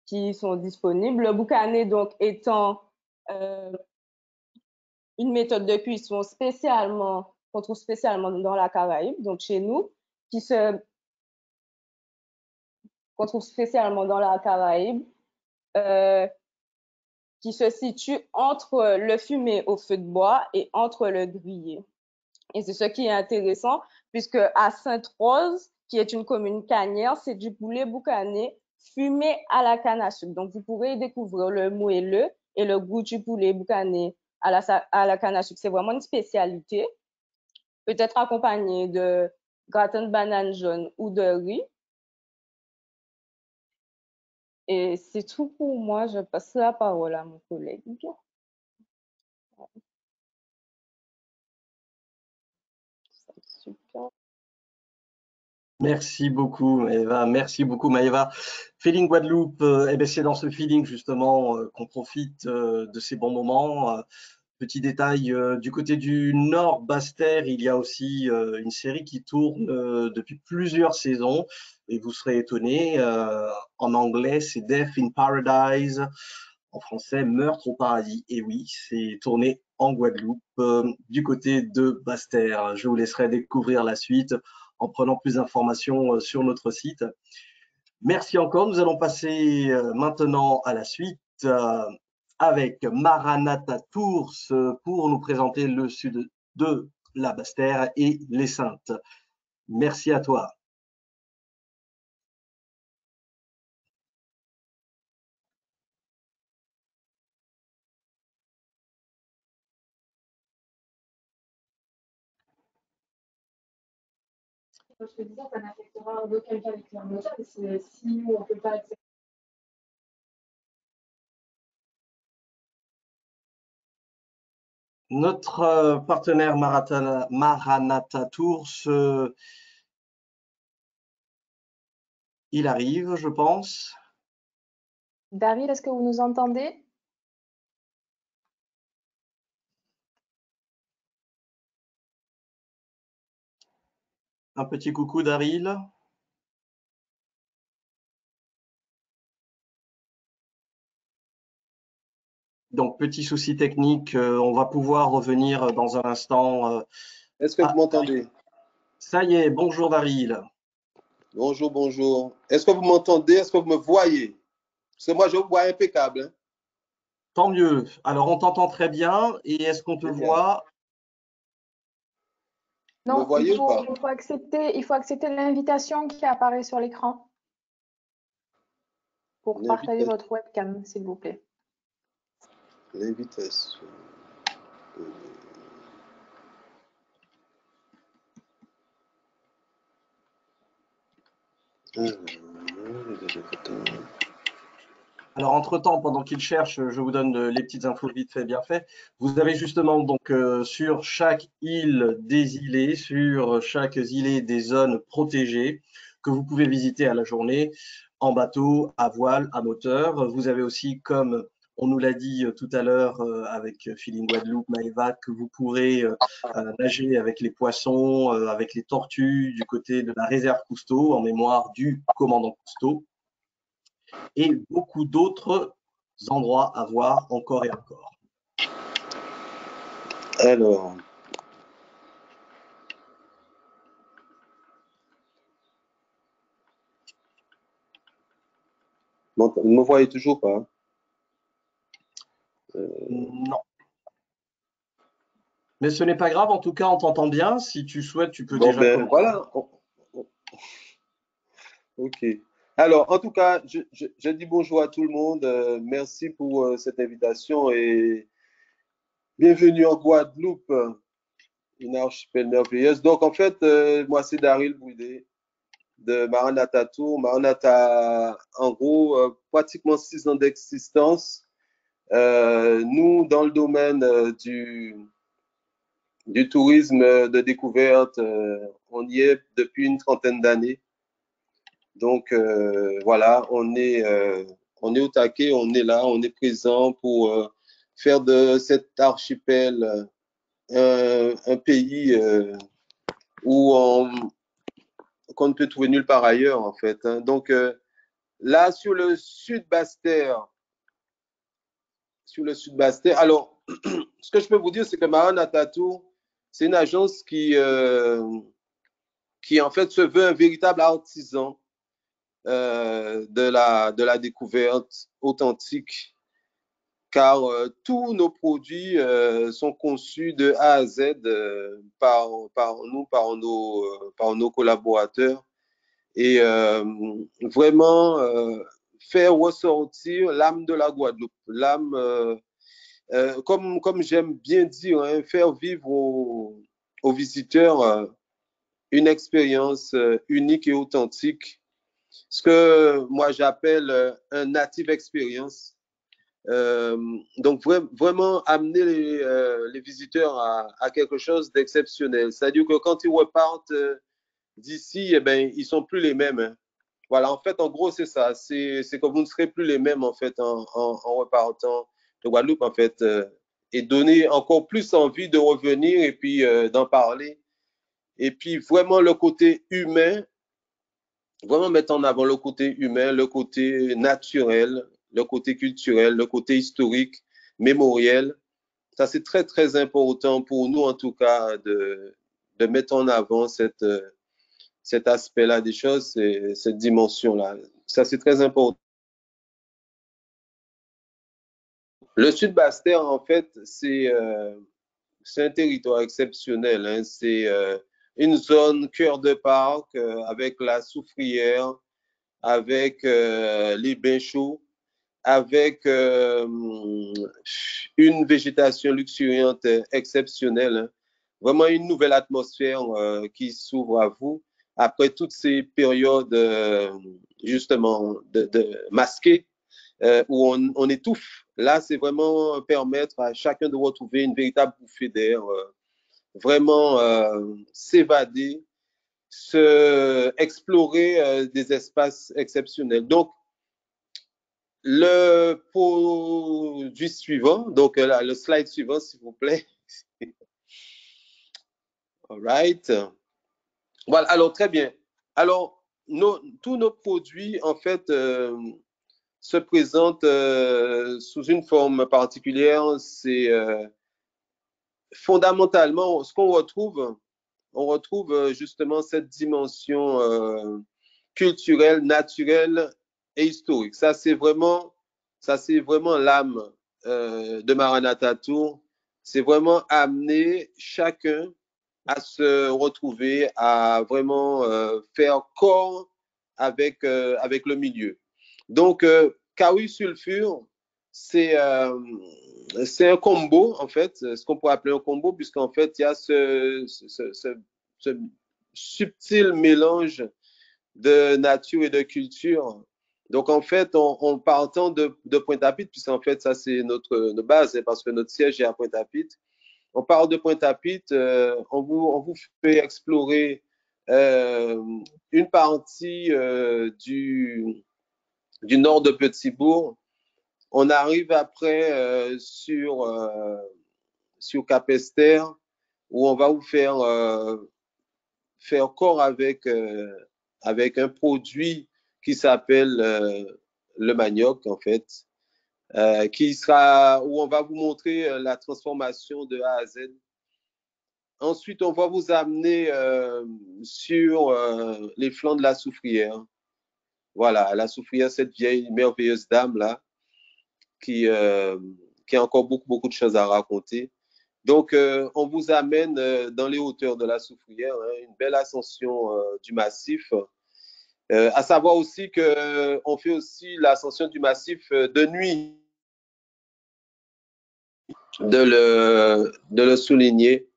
qui sont disponibles. Le boucané, donc, étant une méthode de cuisson qu'on trouve spécialement dans la Caraïbe, donc chez nous, qu'on trouve spécialement dans la Caraïbe, qui se situe entre le fumé au feu de bois et entre le grillé. Et c'est ce qui est intéressant, puisque à Sainte-Rose, qui est une commune cannière, c'est du poulet boucané fumé à la canne à sucre. Donc, vous pourrez découvrir le moelleux et le goût du poulet boucané à la canne à sucre. C'est vraiment une spécialité, peut-être accompagné de gratin de banane jaune ou de riz. Et c'est tout pour moi. Je passe la parole à mon collègue. Super. Merci beaucoup, Maëva. Merci beaucoup, Maëva. Feeling Guadeloupe, c'est dans ce feeling justement qu'on profite de ces bons moments. Petit détail, du côté du Nord Basse-Terre, il y a aussi une série qui tourne depuis plusieurs saisons et vous serez étonnés. En anglais, c'est Death in Paradise. En français, Meurtre au paradis. Et oui, c'est tourné en Guadeloupe, du côté de Basse-Terre. Je vous laisserai découvrir la suite en prenant plus d'informations sur notre site. Merci encore. Nous allons passer maintenant à la suite avec Maranatha Tours pour nous présenter le sud de la Basse-Terre et les Saintes. Merci à toi. Je te disais, ça n'affectera d'aucun cas les clients mondiales. Si on ne peut pas accepter. Notre partenaire Maranatha Tours, il arrive, je pense. Daryl, est-ce que vous nous entendez? Un petit coucou, Daryl. Donc, petit souci technique, on va pouvoir revenir dans un instant. Est-ce que vous m'entendez? Ça y est, bonjour Daryl. Bonjour, bonjour. Est-ce que vous m'entendez? Est-ce que vous me voyez? Parce que moi, je vous vois impeccable. Hein? Tant mieux. Alors, on t'entend très bien. Et est-ce qu'on te voit? Vous me Non, voyez ou pas? il faut accepter l'invitation qui apparaît sur l'écran pour partager votre webcam, s'il vous plaît. L'invitation. Alors, entre-temps, pendant qu'il cherche, je vous donne les petites infos vite fait, bien fait. Vous avez justement donc sur chaque île des îlets, sur chaque îlet des zones protégées que vous pouvez visiter à la journée en bateau, à voile, à moteur. Vous avez aussi, comme on nous l'a dit tout à l'heure avec Feeling Guadeloupe, Maëva, que vous pourrez nager avec les poissons, avec les tortues du côté de la réserve Cousteau, en mémoire du commandant Cousteau, et beaucoup d'autres endroits à voir encore et encore. Alors, vous ne me voyez toujours pas? Non. Mais ce n'est pas grave, en tout cas, on t'entend bien. Si tu souhaites, tu peux déjà commencer. Voilà. Ok. Alors, en tout cas, je dis bonjour à tout le monde. Merci pour cette invitation et bienvenue en Guadeloupe, une archipel merveilleuse. Donc, en fait, moi, c'est Daryl Boudet de Maranatha Tours. Maranatha, en gros, pratiquement 6 ans d'existence. Nous, dans le domaine du tourisme de découverte, on y est depuis une trentaine d'années. Donc, voilà, on est au taquet, on est là, on est présent pour faire de cet archipel un pays qu'on ne peut trouver nulle part ailleurs, en fait. Hein. Donc, là, sur le sud Basse-Terre, alors, ce que je peux vous dire, c'est que Maranatha Tours, c'est une agence qui, en fait, se veut un véritable artisan de la découverte authentique, car tous nos produits sont conçus de A à Z par nous, par nos collaborateurs, et vraiment faire ressortir l'âme de la Guadeloupe, l'âme, comme j'aime bien dire, hein, faire vivre aux visiteurs une expérience unique et authentique, ce que moi j'appelle un native experience. Donc vraiment amener les visiteurs à quelque chose d'exceptionnel. C'est-à-dire que quand ils repartent d'ici, eh ben, ils sont plus les mêmes. Hein. Voilà, en fait, en gros, c'est ça. C'est que vous ne serez plus les mêmes, en fait, en repartant de Guadeloupe, en fait, et donner encore plus envie de revenir et puis d'en parler. Et puis, vraiment, le côté humain, vraiment mettre en avant le côté humain, le côté naturel, le côté culturel, le côté historique, mémoriel. Ça, c'est très, très important pour nous, en tout cas, de mettre en avant cet aspect-là des choses, cette dimension-là. Ça, c'est très important. Le Sud Basse-Terre, en fait, c'est c'est un territoire exceptionnel, hein. C'est une zone cœur de parc avec la soufrière, avec les bains chauds, avec une végétation luxuriante exceptionnelle, hein. Vraiment une nouvelle atmosphère qui s'ouvre à vous après toutes ces périodes justement masquées où on étouffe. Là, c'est vraiment permettre à chacun de retrouver une véritable bouffée d'air, vraiment s'évader, explorer des espaces exceptionnels. Donc, le produit suivant, donc le slide suivant, s'il vous plaît. All right. Voilà, alors très bien. Alors, tous nos produits, en fait, se présentent sous une forme particulière. C'est fondamentalement ce qu'on retrouve. On retrouve justement cette dimension culturelle, naturelle et historique. Ça, c'est vraiment l'âme de Maranatha Tour. C'est vraiment amener chacun à se retrouver, à vraiment faire corps avec le milieu. Donc, Kawi Sulfure, c'est un combo, en fait, ce qu'on pourrait appeler un combo, puisqu'en fait, il y a ce subtil mélange de nature et de culture. Donc, en fait, en partant de Pointe-à-Pitre, puisqu'en fait, ça, c'est notre base, hein, parce que notre siège est à Pointe-à-Pitre. On parle de Pointe-à-Pitre, on vous fait explorer une partie du nord de Petit-Bourg. On arrive après sur Capesterre, où on va vous faire corps avec un produit qui s'appelle le manioc, en fait, où on va vous montrer la transformation de A à Z. Ensuite, on va vous amener sur les flancs de la soufrière. Voilà, la soufrière, cette vieille merveilleuse dame-là, qui a encore beaucoup de choses à raconter. Donc, on vous amène dans les hauteurs de la soufrière, hein, une belle ascension du massif. À savoir aussi qu'on fait aussi l'ascension du massif de nuit, de le souligner.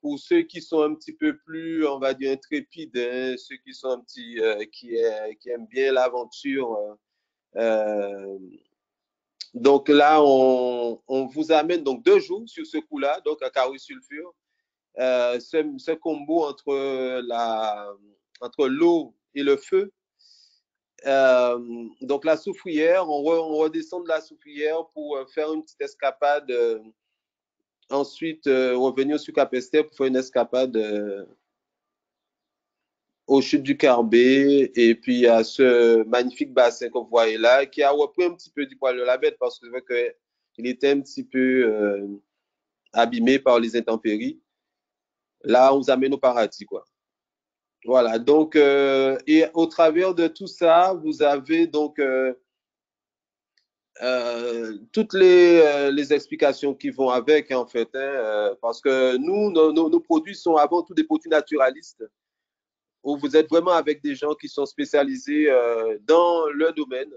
Pour ceux qui sont un petit peu plus, on va dire, intrépides, hein, ceux qui sont qui aiment bien l'aventure. Donc là, on vous amène donc 2 jours sur ce coup-là, donc à Kawi Sulfure. Ce combo entre l'eau et le feu. Donc la soufrière, on redescend de la soufrière pour faire une petite escapade. Ensuite, revenir sur Capesterre pour faire une escapade aux chutes du Carbet et puis à ce magnifique bassin que vous voyez là, qui a repris un petit peu du poil de la bête parce que c'est vrai qu'il était un petit peu abîmé par les intempéries. Là, on vous amène au paradis, quoi. Voilà, donc, et au travers de tout ça, vous avez donc toutes les explications qui vont avec, en fait, hein, parce que nous, nos produits sont avant tout des produits naturalistes, où vous êtes vraiment avec des gens qui sont spécialisés dans le domaine,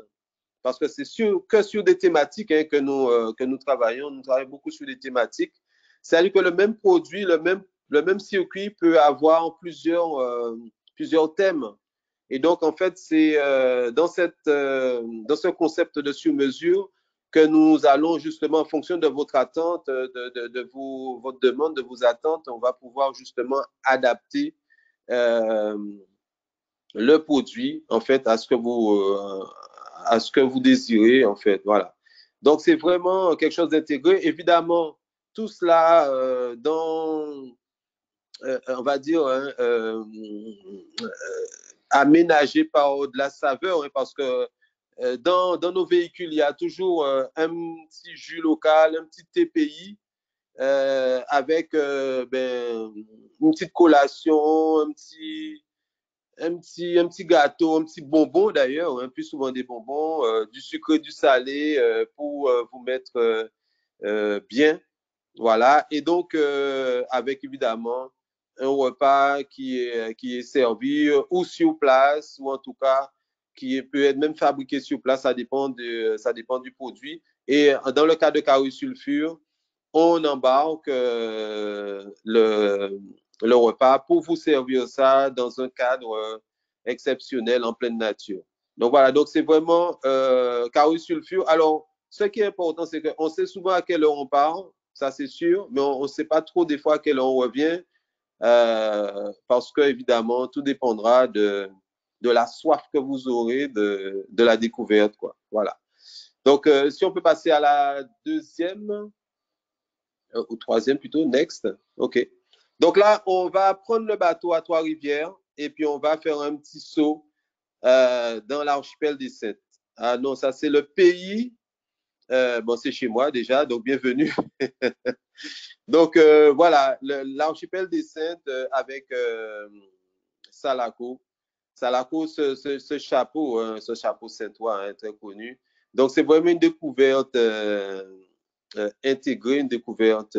parce que c'est que sur des thématiques hein, que nous travaillons. Nous travaillons beaucoup sur des thématiques. C'est-à-dire que le même produit, le même circuit peut avoir plusieurs thèmes. Et donc, en fait, c'est dans ce concept de sur-mesure que nous allons justement, en fonction de votre attente, votre demande, de vos attentes, on va pouvoir justement adapter le produit, en fait, à ce que vous désirez, en fait. Voilà. Donc, c'est vraiment quelque chose d'intégré. Évidemment, tout cela on va dire, hein, aménagé par de la saveur, hein, parce que dans nos véhicules, il y a toujours un petit jus local, un petit TPI, avec une petite collation, un petit gâteau, un petit bonbon d'ailleurs, hein, plus souvent des bonbons, du sucré, du salé pour vous mettre bien. Voilà, et donc avec évidemment un repas qui est servi ou sur place, ou en tout cas qui peut être même fabriqué sur place, ça dépend du produit. Et dans le cas de Carré Sulfure, on embarque le repas pour vous servir ça dans un cadre exceptionnel en pleine nature. Donc voilà, donc c'est vraiment Carré Sulfure. Alors, ce qui est important, c'est qu'on sait souvent à quelle heure on part, ça c'est sûr, mais on ne sait pas trop des fois à quelle heure on revient, parce que évidemment, tout dépendra de la soif que vous aurez de la découverte, quoi. Voilà. Donc, si on peut passer à la deuxième, ou troisième plutôt, next. OK. Donc là, on va prendre le bateau à Trois-Rivières et puis on va faire un petit saut dans l'archipel des Saintes. Ah non, ça c'est le pays. Bon, c'est chez moi déjà, donc bienvenue. Donc voilà, l'archipel des Saintes avec Salako. Salako, ce chapeau, hein, ce chapeau saintois hein, très connu. Donc c'est vraiment une découverte intégrée, une découverte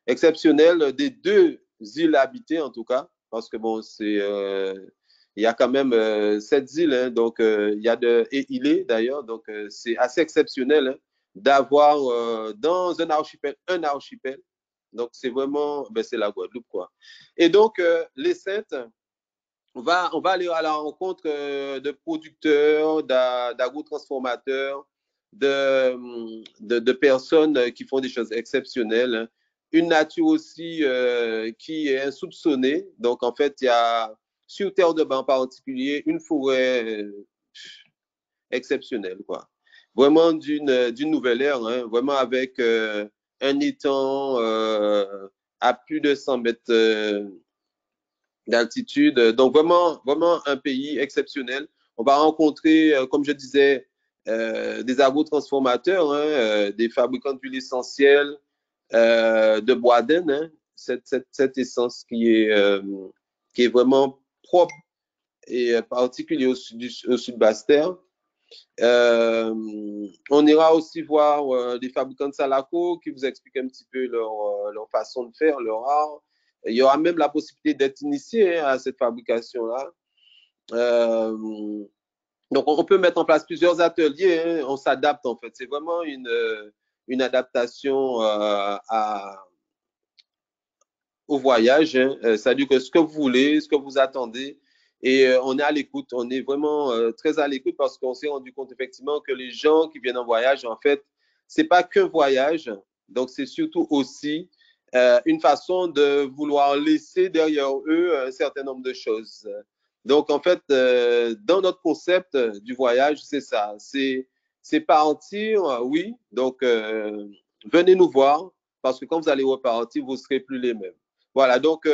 exceptionnelle des deux îles habitées en tout cas, parce que bon, il y a quand même 7 îles, hein, donc il y a et îlets d'ailleurs, donc c'est assez exceptionnel hein, d'avoir dans un archipel. Donc c'est vraiment, ben, c'est la Guadeloupe quoi. Et donc les Saintes, on va aller à la rencontre de producteurs, d'agrotransformateurs, de personnes qui font des choses exceptionnelles. Hein. Une nature aussi qui est insoupçonnée. Donc, en fait, il y a sur Terre-de-Ban en particulier une forêt exceptionnelle, quoi. Vraiment d'une nouvelle ère, hein, vraiment avec un étang à plus de 100 mètres d'altitude. Donc, vraiment, vraiment un pays exceptionnel. On va rencontrer, comme je disais, des agrotransformateurs, hein, des fabricants d'huile essentielle, de bois d'Inde, hein, cette essence qui est vraiment propre et particulière au sud Basse-Terre. On ira aussi voir des fabricants de Salako qui vous expliquent un petit peu leur façon de faire, leur art. Il y aura même la possibilité d'être initié hein, à cette fabrication-là. Donc, on peut mettre en place plusieurs ateliers. Hein, on s'adapte en fait. C'est vraiment une adaptation au voyage. Hein. C'est-à-dire que ce que vous voulez, ce que vous attendez, et on est à l'écoute, on est vraiment très à l'écoute parce qu'on s'est rendu compte effectivement que les gens qui viennent en voyage, en fait, c'est pas qu'un voyage, donc c'est surtout aussi une façon de vouloir laisser derrière eux un certain nombre de choses. Donc en fait, dans notre concept du voyage, c'est ça, c'est partir, oui, donc venez nous voir parce que quand vous allez repartir, vous ne serez plus les mêmes. Voilà, donc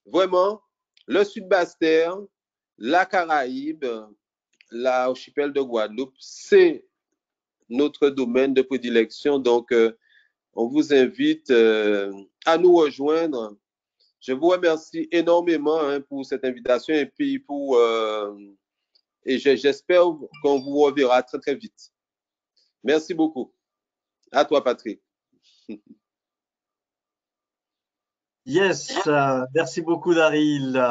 vraiment, le Sud Basse-Terre, la Caraïbe, l'archipel de Guadeloupe, c'est notre domaine de prédilection. Donc, on vous invite à nous rejoindre. Je vous remercie énormément hein, pour cette invitation et puis j'espère qu'on vous reverra très, très vite. Merci beaucoup. À toi, Patrick. Yes, merci beaucoup, Daryl.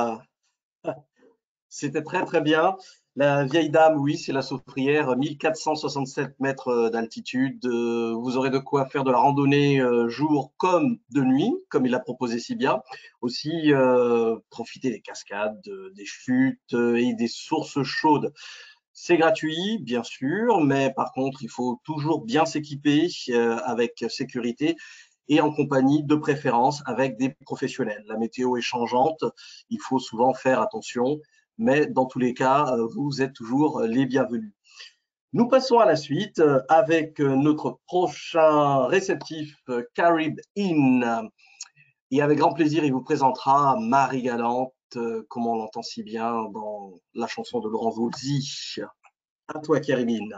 C'était très, très bien. La vieille dame, oui, c'est la Soufrière, 1467 mètres d'altitude. Vous aurez de quoi faire de la randonnée jour comme de nuit, comme il l'a proposé si bien. Aussi, profiter des cascades, des chutes et des sources chaudes. C'est gratuit, bien sûr, mais par contre, il faut toujours bien s'équiper avec sécurité et en compagnie de préférence avec des professionnels. La météo est changeante, il faut souvent faire attention, mais dans tous les cas, vous êtes toujours les bienvenus. Nous passons à la suite avec notre prochain réceptif Carib Inn. Et avec grand plaisir, il vous présentera Marie Galante, comme on l'entend si bien dans la chanson de Laurent Voulzy. À toi, Carib Inn.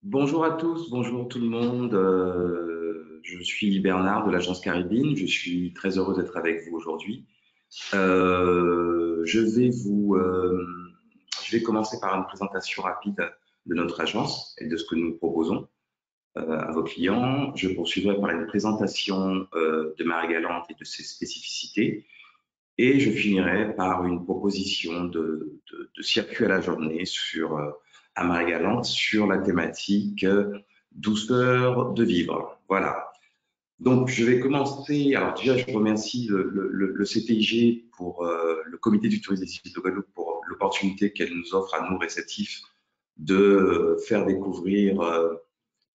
Bonjour à tous, bonjour tout le monde. Je suis Bernard de l'agence Carib Inn. Je suis très heureux d'être avec vous aujourd'hui. Je vais commencer par une présentation rapide de notre agence et de ce que nous proposons. à vos clients. Je poursuivrai par une présentation de Marie-Galante et de ses spécificités. Et je finirai par une proposition de circuit à la journée à Marie-Galante sur la thématique douceur de vivre. Voilà. Donc, je vais commencer. Alors, déjà, je remercie le CTIG pour le Comité du tourisme des îles de Guadeloupe pour l'opportunité qu'elle nous offre à nous réceptifs de faire découvrir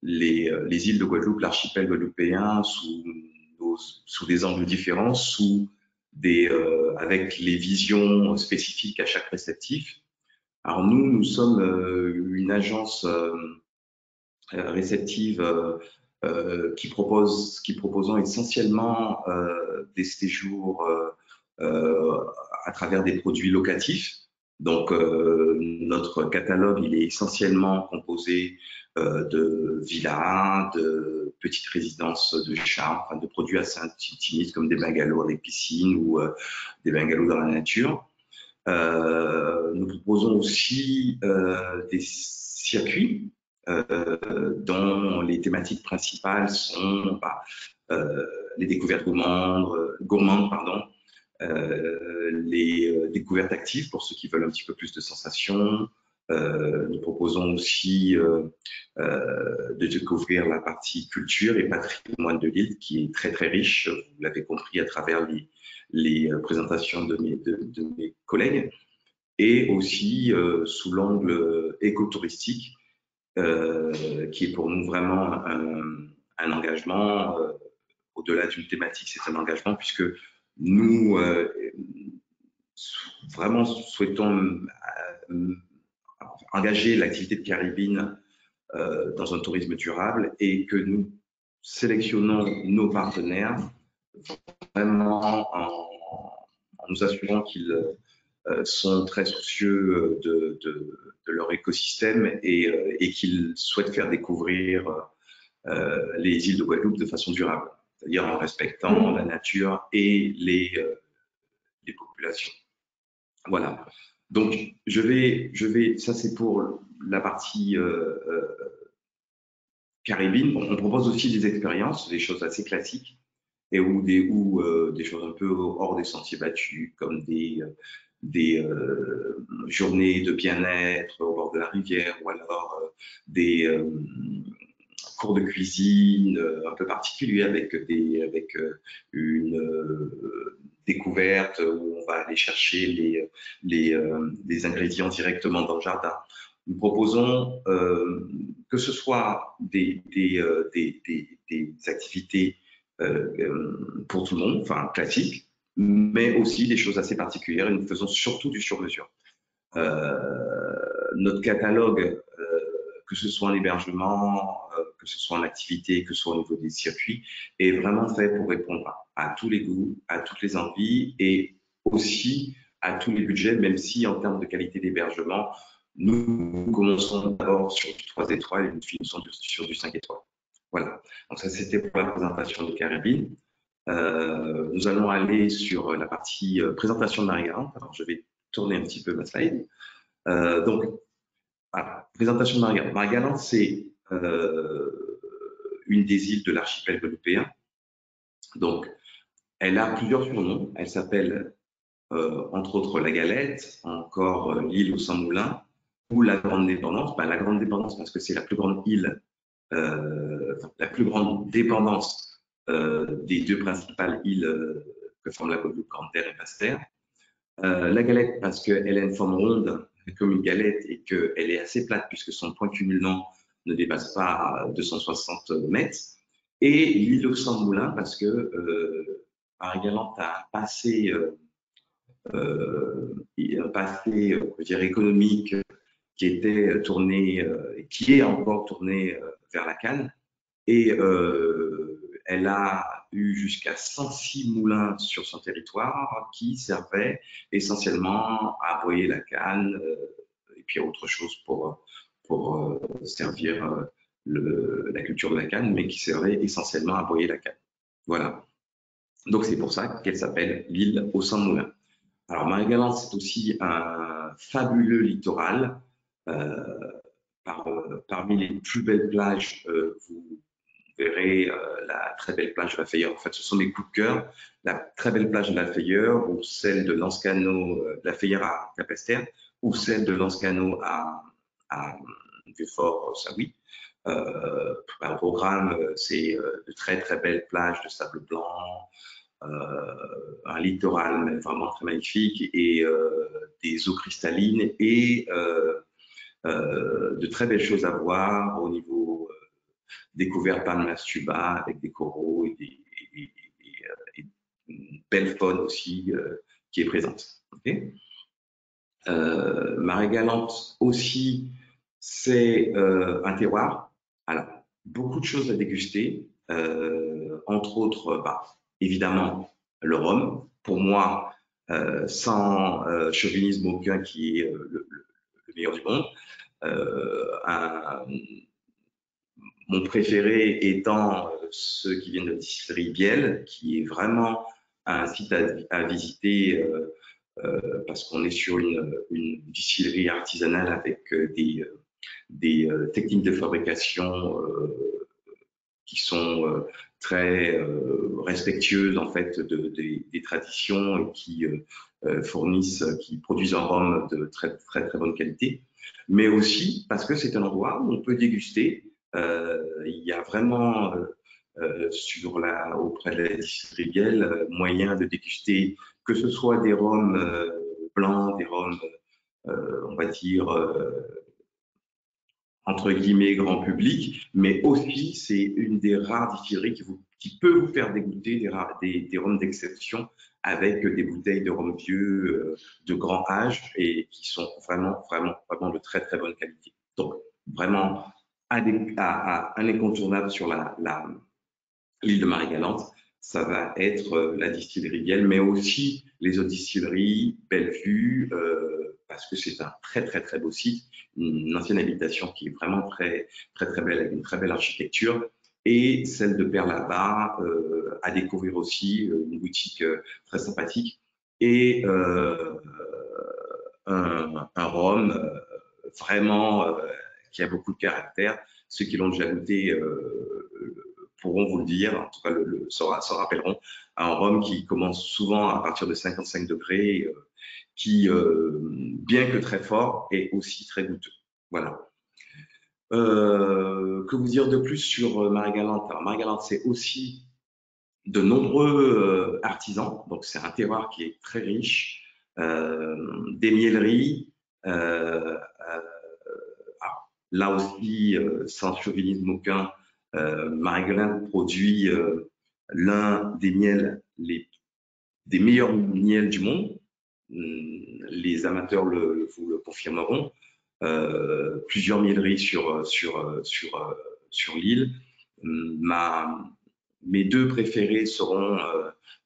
les îles de Guadeloupe, l'archipel guadeloupéen sous des angles différents, avec les visions spécifiques à chaque réceptif. Alors nous sommes une agence réceptive qui proposons essentiellement des séjours à travers des produits locatifs. Donc notre catalogue, il est essentiellement composé de villas, de petites résidences de charme, enfin, de produits assez intimistes comme des bungalows avec piscine ou des bungalows dans la nature. Nous proposons aussi des circuits dont les thématiques principales sont les découvertes gourmandes, les découvertes actives pour ceux qui veulent un petit peu plus de sensations. Nous proposons aussi de découvrir la partie culture et patrimoine de l'île qui est très très riche, vous l'avez compris à travers les présentations de mes collègues, et aussi sous l'angle écotouristique qui est pour nous vraiment un engagement. Au-delà d'une thématique, c'est un engagement puisque nous vraiment souhaitons engager l'activité de caribine dans un tourisme durable et que nous sélectionnons nos partenaires vraiment en nous assurant qu'ils sont très soucieux de leur écosystème et qu'ils souhaitent faire découvrir les îles de Guadeloupe de façon durable, c'est-à-dire en respectant la nature et les populations. Voilà. Donc, ça c'est pour la partie caribine. On propose aussi des expériences, des choses assez classiques, et des choses un peu hors des sentiers battus, comme des journées de bien-être au bord de la rivière, ou alors des cours de cuisine un peu particuliers avec une découverte où on va aller chercher les ingrédients directement dans le jardin. Nous proposons que ce soit des activités pour tout le monde, enfin classiques, mais aussi des choses assez particulières, et nous faisons surtout du sur-mesure. Notre catalogue, que ce soit en hébergement, que ce soit en activité, que ce soit au niveau des circuits, est vraiment fait pour répondre à tous les goûts, à toutes les envies et aussi à tous les budgets, même si en termes de qualité d'hébergement, nous commençons d'abord sur du 3 étoiles et nous finissons sur du 5 étoiles. Voilà, donc ça c'était pour la présentation de Caribine. Nous allons aller sur la partie présentation de Marie-Galante. Alors je vais tourner un petit peu ma slide. Donc, voilà, présentation de Marie-Galante. Marie-Galante, c'est une des îles de l'archipel guadeloupéen. Donc, elle a plusieurs surnoms. Elle s'appelle, entre autres, la Galette, encore l'île aux 100 moulins, ou la Grande Dépendance. La Grande Dépendance, parce que c'est la plus grande île, la plus grande dépendance des deux principales îles que forment la Guadeloupe, Grande-Terre et Basse-Terre. La Galette, parce qu'elle a une forme ronde, comme une galette, et qu'elle est assez plate, puisque son point culminant ne dépasse pas 260 mètres. Et l'île aux 100 moulins, parce que Marie-Galante a un passé, je dirais, économique qui était tourné, qui est encore tourné vers la canne. Et elle a eu jusqu'à 106 moulins sur son territoire qui servaient essentiellement à broyer la canne et puis à autre chose pour servir la culture de la canne, mais qui servait essentiellement à broyer la canne. Voilà. Donc c'est pour ça qu'elle s'appelle l'île aux 100 moulins. Alors Marie-Galante, c'est aussi un fabuleux littoral parmi les plus belles plages, vous verrez la très belle plage de la Fayeur. En fait, ce sont mes coups de cœur. La très belle plage de la Fayeur ou celle de Lanscano, de la Fayeur à Capesterre ou celle de Lanscano à Vieux-Fort-Saint-Louis. Au programme, c'est de très très belles plages de sable blanc, un littoral vraiment très magnifique et des eaux cristallines et de très belles choses à voir au niveau découvert par le Mastuba avec des coraux et une belle faune aussi qui est présente. Okay. Marie-Galante aussi, c'est un terroir. Alors, beaucoup de choses à déguster, entre autres, évidemment, le rhum. Pour moi, sans chauvinisme aucun, qui est le meilleur du monde. Mon préféré étant ceux qui viennent de la distillerie Biel, qui est vraiment un site à visiter parce qu'on est sur une distillerie artisanale avec des techniques de fabrication qui sont très respectueuses en fait des traditions et qui qui produisent un rhum de très très très bonne qualité, mais aussi parce que c'est un endroit où on peut déguster. Il y a vraiment auprès de la distillerie Biel moyen de déguster que ce soit des rhums blancs, des rhums on va dire entre guillemets grand public, mais aussi c'est une des rares distilleries qui peut vous faire dégoûter des rhums d'exception avec des bouteilles de rhum vieux de grand âge et qui sont vraiment de très très bonne qualité. Donc vraiment un incontournable sur l'île de Marie-Galante, ça va être la distillerie Biel, mais aussi les autres distilleries, Bellevue, parce que c'est un très très très beau site, une ancienne habitation qui est vraiment très très très belle, avec une très belle architecture, et celle de Perlaba à découvrir aussi, une boutique très sympathique, et un rhum vraiment qui a beaucoup de caractère. Ceux qui l'ont déjà goûté pourront vous le dire, en tout cas s'en rappelleront. Un rhum qui commence souvent à partir de 55 degrés, qui, bien que très fort, est aussi très goûteux. Voilà. Que vous dire de plus sur Marie-Galante? Alors, Marie-Galante, c'est aussi de nombreux artisans, donc c'est un terroir qui est très riche, des mieleries, là aussi, sans chauvinisme aucun, Marie-Galante produit l'un des miels, des meilleurs miels du monde. Les amateurs vous le confirmeront. Plusieurs mieleries sur l'île. Mes deux préférés seront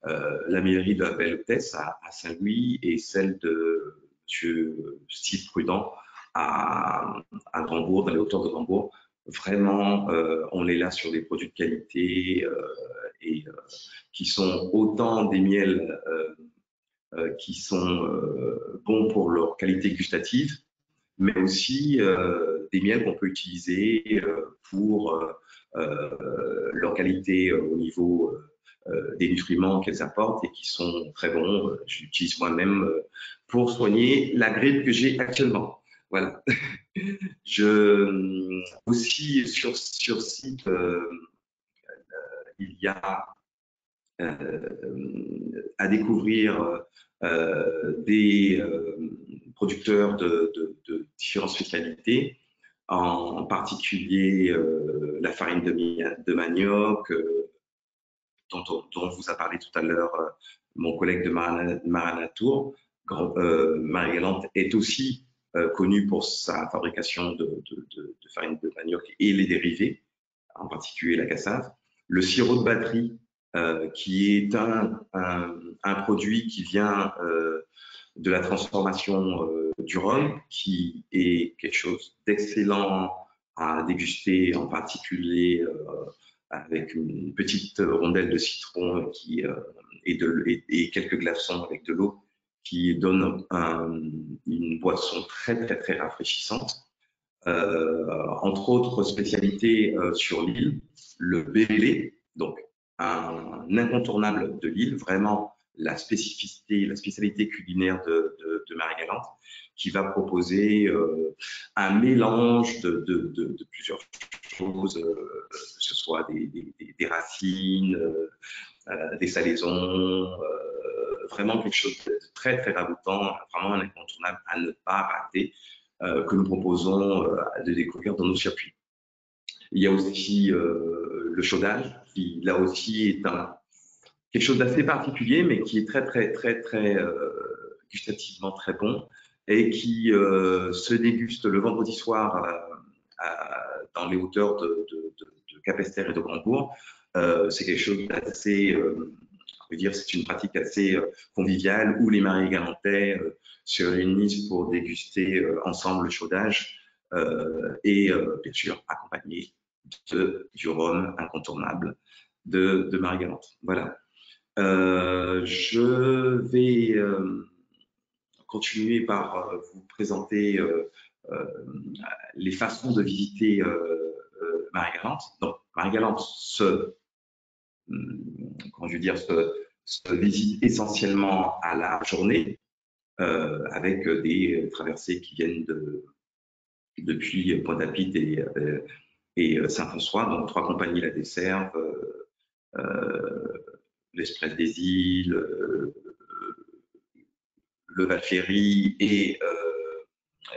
la mielerie de la Belle Hôtesse à Saint-Louis et celle de M. Steve Prudent à Grandbourg, dans les hauteurs de Grandbourg. Vraiment, on est là sur des produits de qualité et qui sont autant des miels qui sont bons pour leur qualité gustative, mais aussi des miels qu'on peut utiliser pour leur qualité au niveau des nutriments qu'elles apportent et qui sont très bons. J'utilise moi-même pour soigner la grippe que j'ai actuellement. Voilà. Aussi sur site, il y a à découvrir des producteurs de différentes spécialités, en particulier la farine de manioc, dont vous a parlé tout à l'heure mon collègue de Maranatour. Marie-Galante est aussi connue pour sa fabrication de farine de manioc et les dérivés, en particulier la cassave. Le sirop de batterie, qui est un produit qui vient de la transformation du rhum, qui est quelque chose d'excellent à déguster, en particulier avec une petite rondelle de citron et quelques glaçons avec de l'eau, qui donne une boisson très très très rafraîchissante. entre autres spécialités sur l'île, le bébélé, donc un incontournable de l'île, vraiment la spécialité culinaire de Marie-Galante, qui va proposer un mélange de plusieurs choses, que ce soit des racines, des salaisons, vraiment quelque chose de très très ragoûtant, vraiment un incontournable à ne pas rater, que nous proposons de découvrir dans nos circuits. Il y a aussi le chaudage, qui là aussi est quelque chose d'assez particulier, mais qui est très gustativement très bon et qui se déguste le vendredi soir dans les hauteurs de Capesterre et de Grandbourg. C'est quelque chose d'assez, on peut dire, c'est une pratique assez conviviale où les Marie-Galantais se réunissent pour déguster ensemble le chaudage et bien sûr accompagné du rhum incontournable de Marie-Galante. Voilà. Je vais continuer par vous présenter les façons de visiter Marie-Galante. Donc, Marie-Galante comment je veux dire, se visite essentiellement à la journée avec des traversées qui viennent depuis Pointe-à-Pitre et Saint-François. Donc, 3 compagnies la desservent, l'Express des Îles, le Val-Ferry et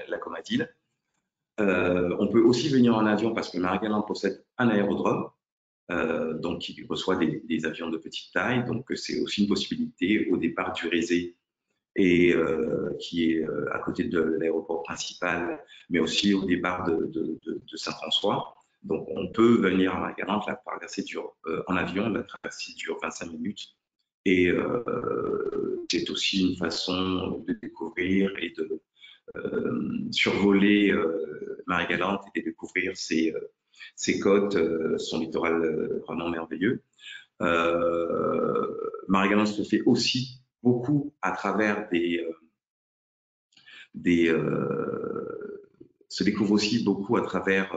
la Comadille. On peut aussi venir en avion parce que Marie-Galante possède un aérodrome, donc qui reçoit des avions de petite taille. Donc c'est aussi une possibilité au départ du Rézé et qui est à côté de l'aéroport principal, mais aussi au départ de Saint-François. Donc on peut venir à Marie-Galante, la traversée dure en avion, la traversée dure 25 minutes. Et c'est aussi une façon de découvrir et de survoler Marie-Galante et de découvrir ses côtes, son littoral vraiment merveilleux. Marie-Galante se fait aussi beaucoup à travers se découvre aussi beaucoup à travers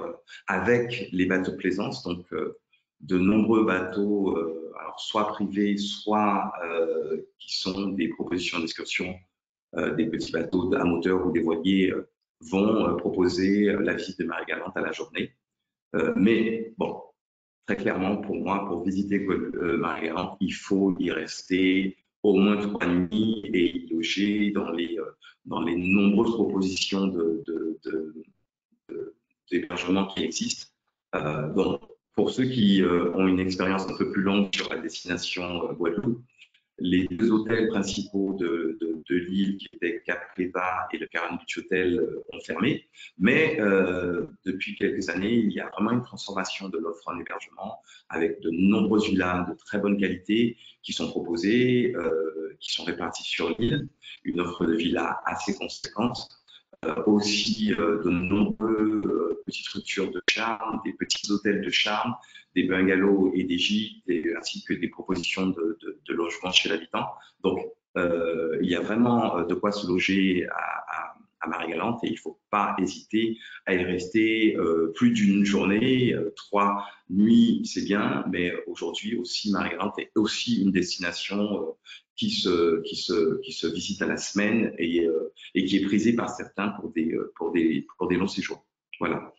avec les bateaux de plaisance, donc de nombreux bateaux, alors soit privés, soit qui sont des propositions d'excursion, des petits bateaux à moteur ou des voiliers vont proposer la visite de Marie-Galante à la journée. Mais bon, très clairement, pour moi, pour visiter Marie-Galante, il faut y rester au moins 3 nuits et y loger dans les nombreuses propositions d'hébergement qui existent. Donc, pour ceux qui ont une expérience un peu plus longue sur la destination Guadeloupe, les 2 hôtels principaux de l'île, qui étaient Cap Préva et le Caribbean Beach Hotel, ont fermé. Mais depuis quelques années, il y a vraiment une transformation de l'offre en hébergement avec de nombreuses villas de très bonne qualité qui sont proposées, qui sont réparties sur l'île. Une offre de villas assez conséquente. Aussi de nombreuses petites structures de charme, des petits hôtels de charme, des bungalows et des gîtes, ainsi que des propositions de logement chez l'habitant. Donc, il y a vraiment de quoi se loger à Marie-Galante et il ne faut pas hésiter à y rester plus d'une journée. 3 nuits, c'est bien, mais aujourd'hui aussi, Marie-Galante est aussi une destination qui se visite à la semaine et qui est prisée par certains pour des longs séjours. Voilà.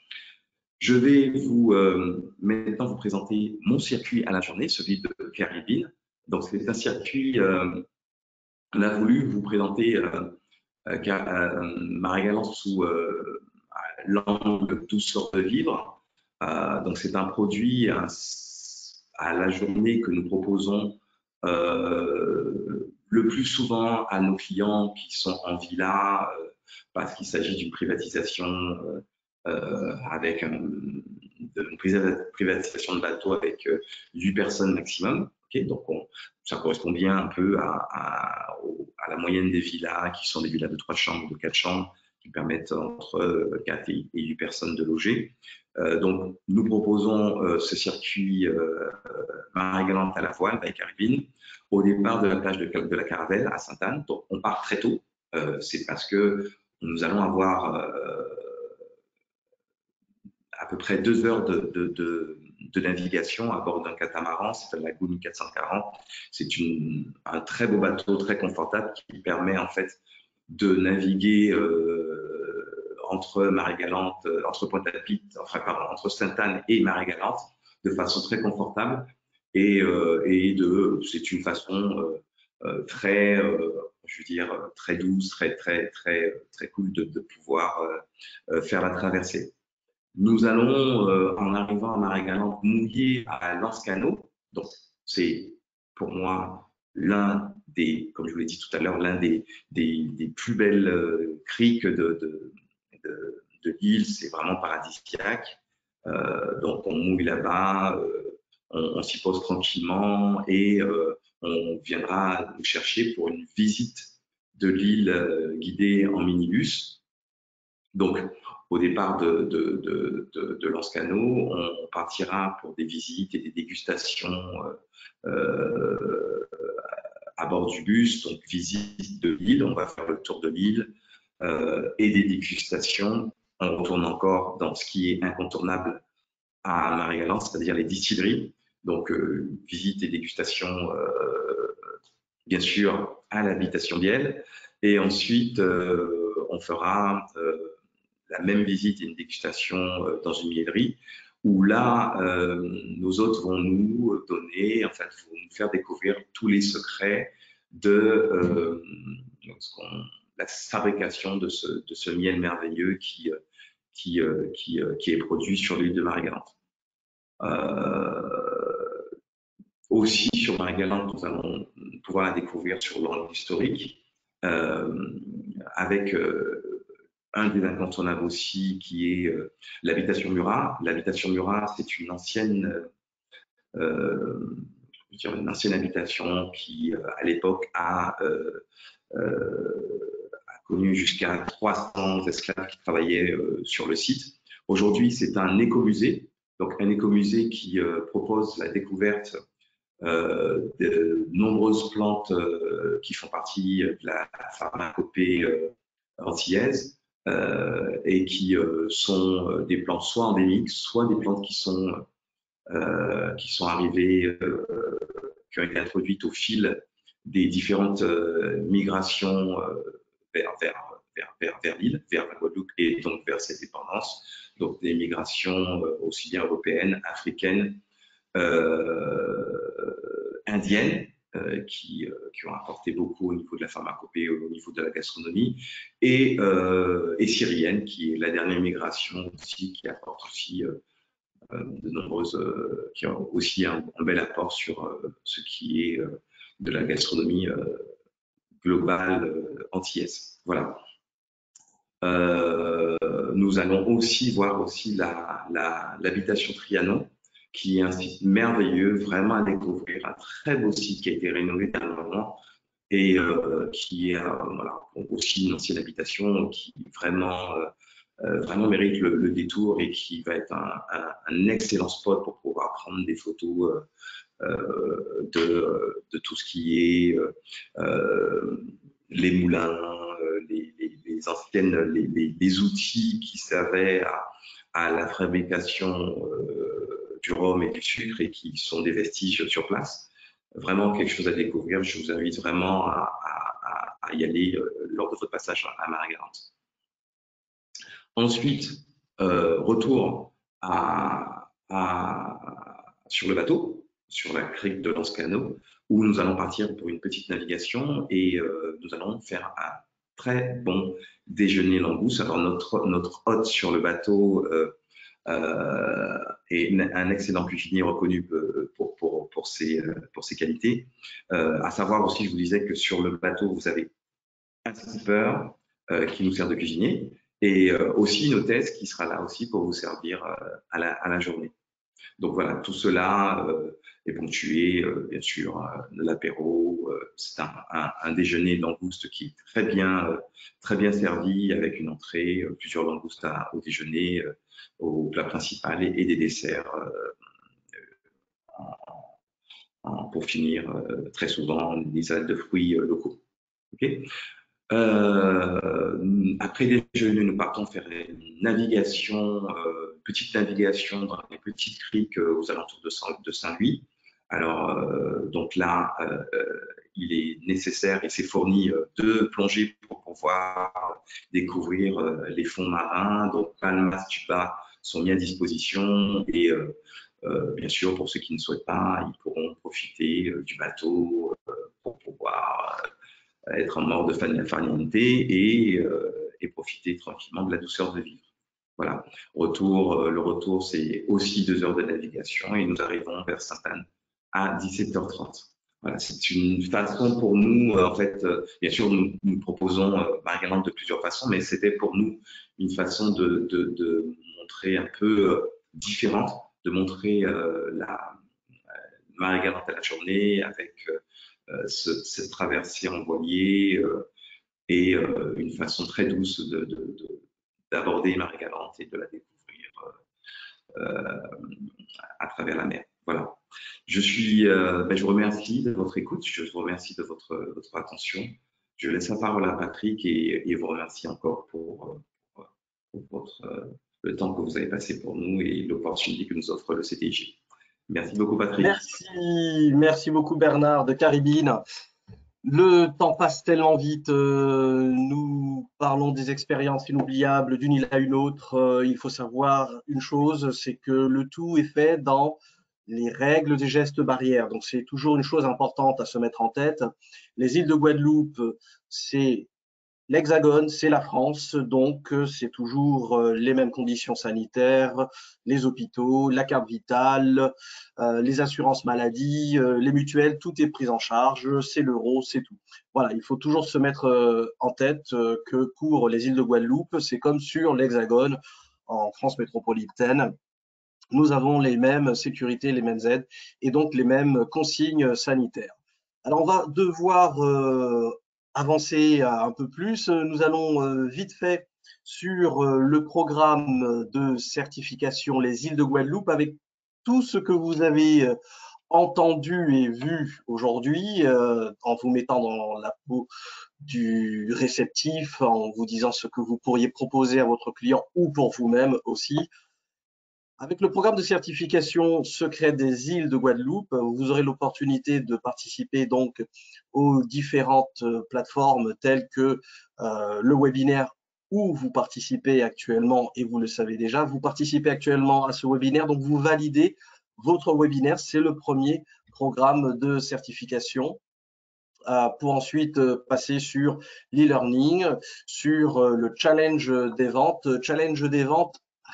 Je vais maintenant vous présenter mon circuit à la journée, celui de Caribbean. Donc, c'est un circuit, on a voulu vous présenter Marie-Galante sous l'angle douceur de vivre. Donc, c'est un produit à la journée que nous proposons le plus souvent à nos clients qui sont en villa, parce qu'il s'agit d'une privatisation avec une privatisation de bateau avec 8 personnes maximum. Okay, donc, ça correspond bien un peu à la moyenne des villas, qui sont des villas de 3 chambres, de 4 chambres, qui permettent entre 4 et 8 personnes de loger. Donc, nous proposons ce circuit Marie-Galante à la voile, by Caribbean, au départ de la plage de la Caravelle à Sainte-Anne. Donc, on part très tôt. C'est parce que nous allons avoir peu près 2 heures de navigation à bord d'un catamaran, c'est la Lagoon 440. C'est un très beau bateau, très confortable, qui permet en fait de naviguer entre Marie-Galante, entre Pointe-à-Pitre, enfin pardon, entre Sainte-Anne et Marie-Galante, de façon très confortable. Et c'est une façon très, je veux dire, très douce, très cool de pouvoir faire la traversée. Nous allons, en arrivant à Marie-Galante, mouiller à Lanscano. Donc, c'est pour moi l'un des, comme je vous l'ai dit tout à l'heure, l'un des plus belles criques de l'île. C'est vraiment paradisiaque. Donc, on mouille là-bas, on s'y pose tranquillement et on viendra nous chercher pour une visite de l'île guidée en minibus. Donc, au départ de Lanscano, on partira pour des visites et des dégustations à bord du bus. Donc, visite de l'île, on va faire le tour de l'île et des dégustations. On retourne encore dans ce qui est incontournable à Marie-Galante, c'est-à-dire les distilleries. Donc, visite et dégustation, bien sûr, à l'habitation Biel. Et ensuite, on fera la même visite et une dégustation dans une miellerie, où là, nos hôtes vont nous donner, en fait, vont nous faire découvrir tous les secrets de la fabrication de ce miel merveilleux qui est produit sur l'île de Marie-Galante. Aussi, sur Marie-Galante, nous allons pouvoir la découvrir sur l'angle historique, avec un des incontournables aussi, qui est l'habitation Murat. L'habitation Murat, c'est une ancienne habitation qui, à l'époque, a connu jusqu'à 300 esclaves qui travaillaient sur le site. Aujourd'hui, c'est un écomusée, donc un écomusée qui propose la découverte de nombreuses plantes qui font partie de la pharmacopée antillaise et qui sont des plantes soit endémiques, soit des plantes qui sont arrivées, qui ont été introduites au fil des différentes migrations vers l'île, vers la Guadeloupe et donc vers ses dépendances. Donc des migrations aussi bien européennes, africaines, indiennes, qui ont apporté beaucoup au niveau de la pharmacopée, au niveau de la gastronomie, et syrienne, qui est la dernière migration aussi, qui apporte aussi de nombreuses, qui ont aussi un bel apport sur ce qui est de la gastronomie globale antillaise. Voilà. Nous allons aussi voir aussi l'habitation Trianon, qui est un site merveilleux, vraiment à découvrir, un très beau site qui a été rénové dernièrement et qui est voilà, aussi une ancienne habitation qui vraiment mérite le détour et qui va être un excellent spot pour pouvoir prendre des photos de tout ce qui est les moulins, les anciennes, les outils qui servaient à la fabrication du rhum et du sucre et qui sont des vestiges sur place. Vraiment quelque chose à découvrir. Je vous invite vraiment à y aller lors de votre passage à Marie-Galante. Ensuite, retour sur le bateau, sur la crique de Lanscano, où nous allons partir pour une petite navigation et nous allons faire un très bon déjeuner langouste. Alors notre hôte sur le bateau est un excellent cuisinier reconnu pour ses qualités. À savoir aussi, je vous disais que sur le bateau, vous avez un skipper qui nous sert de cuisinier et aussi une hôtesse qui sera là aussi pour vous servir à la journée. Donc voilà, tout cela est ponctué, bien sûr, de l'apéro. C'est un déjeuner de langouste qui est très bien servi avec une entrée, plusieurs langoustes au déjeuner, au plat principal et des desserts pour finir très souvent des salades de fruits locaux. Okay. Après déjeuner, nous partons faire une navigation, petite navigation dans les petites criques aux alentours de Saint-Louis. Alors, donc là, il est nécessaire et c'est fourni de plonger pour pouvoir découvrir les fonds marins. Donc, palmas, tuba sont mis à disposition et bien sûr, pour ceux qui ne souhaitent pas, ils pourront profiter du bateau pour pouvoir être en mode de farniente et profiter tranquillement de la douceur de vivre. Voilà. Le retour, c'est aussi 2 heures de navigation et nous arrivons vers Sainte-Anne à 17h30. Voilà, c'est une façon pour nous, en fait, bien sûr, nous proposons Marie-Galante de plusieurs façons, mais c'était pour nous une façon de montrer un peu différente, de montrer la Marie-Galante à la journée avec cette traversée en voilier et une façon très douce d'aborder Marie-Galante et de la découvrir à travers la mer. Voilà. Je vous remercie de votre écoute, je vous remercie de votre attention. Je laisse la parole à Patrick et vous remercie encore pour le temps que vous avez passé pour nous et l'opportunité que nous offre le CTJ. Merci beaucoup, Patrick. Merci beaucoup, Bernard de Caribine. Le temps passe tellement vite, nous parlons des expériences inoubliables d'une île à une autre. Il faut savoir une chose, c'est que le tout est fait dans les règles des gestes barrières. Donc c'est toujours une chose importante à se mettre en tête. Les îles de Guadeloupe, c'est l'Hexagone, c'est la France, donc c'est toujours les mêmes conditions sanitaires, les hôpitaux, la carte vitale, les assurances maladie, les mutuelles, tout est pris en charge, c'est l'euro, c'est tout. Voilà, il faut toujours se mettre en tête que pour les îles de Guadeloupe, c'est comme sur l'Hexagone en France métropolitaine. Nous avons les mêmes sécurités, les mêmes aides et donc les mêmes consignes sanitaires. Alors on va devoir avancer un peu plus. Nous allons vite fait sur le programme de certification Les îles de Guadeloupe avec tout ce que vous avez entendu et vu aujourd'hui en vous mettant dans la peau du réceptif, en vous disant ce que vous pourriez proposer à votre client ou pour vous-même aussi. Avec le programme de certification secret des îles de Guadeloupe, vous aurez l'opportunité de participer donc aux différentes plateformes telles que le webinaire où vous participez actuellement, et vous le savez déjà, vous participez actuellement à ce webinaire, donc vous validez votre webinaire, c'est le premier programme de certification pour ensuite passer sur l'e-learning, sur le challenge des ventes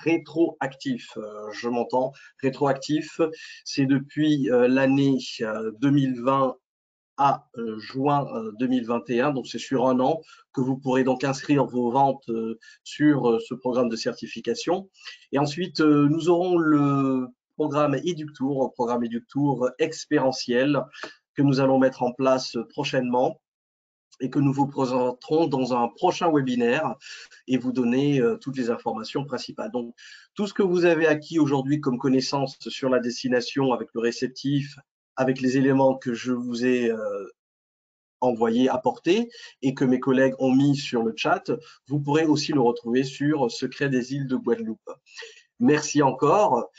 rétroactif. Je m'entends, rétroactif, c'est depuis l'année 2020 à juin 2021, donc c'est sur un an que vous pourrez donc inscrire vos ventes sur ce programme de certification. Et ensuite, nous aurons le programme Eductour expérientiel que nous allons mettre en place prochainement et que nous vous présenterons dans un prochain webinaire et vous donner toutes les informations principales. Donc, tout ce que vous avez acquis aujourd'hui comme connaissance sur la destination avec le réceptif, avec les éléments que je vous ai envoyés, apportés et que mes collègues ont mis sur le chat, vous pourrez aussi le retrouver sur Secret des îles de Guadeloupe. Merci encore.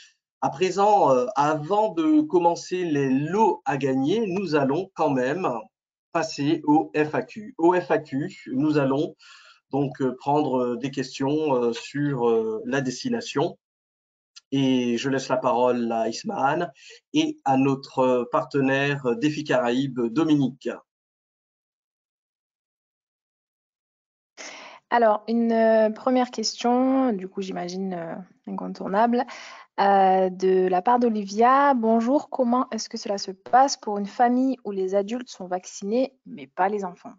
À présent, avant de commencer les lots à gagner, nous allons quand même passer au FAQ. Au FAQ, nous allons donc prendre des questions sur la destination. Et je laisse la parole à Ismahan et à notre partenaire Défi Caraïbes, Dominique. Alors, une première question, du coup j'imagine incontournable, de la part d'Olivia. Bonjour, comment est-ce que cela se passe pour une famille où les adultes sont vaccinés mais pas les enfants?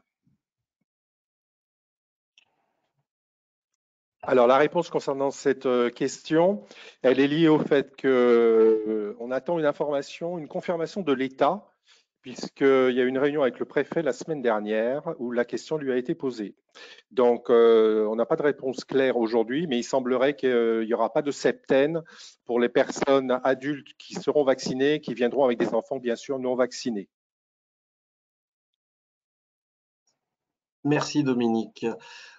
Alors, la réponse concernant cette question, elle est liée au fait qu'on attend une information, une confirmation de l'État, puisqu'il y a eu une réunion avec le préfet la semaine dernière où la question lui a été posée. Donc, on n'a pas de réponse claire aujourd'hui, mais il semblerait qu'il n'y aura pas de septaine pour les personnes adultes qui seront vaccinées, qui viendront avec des enfants, bien sûr, non vaccinés. Merci Dominique.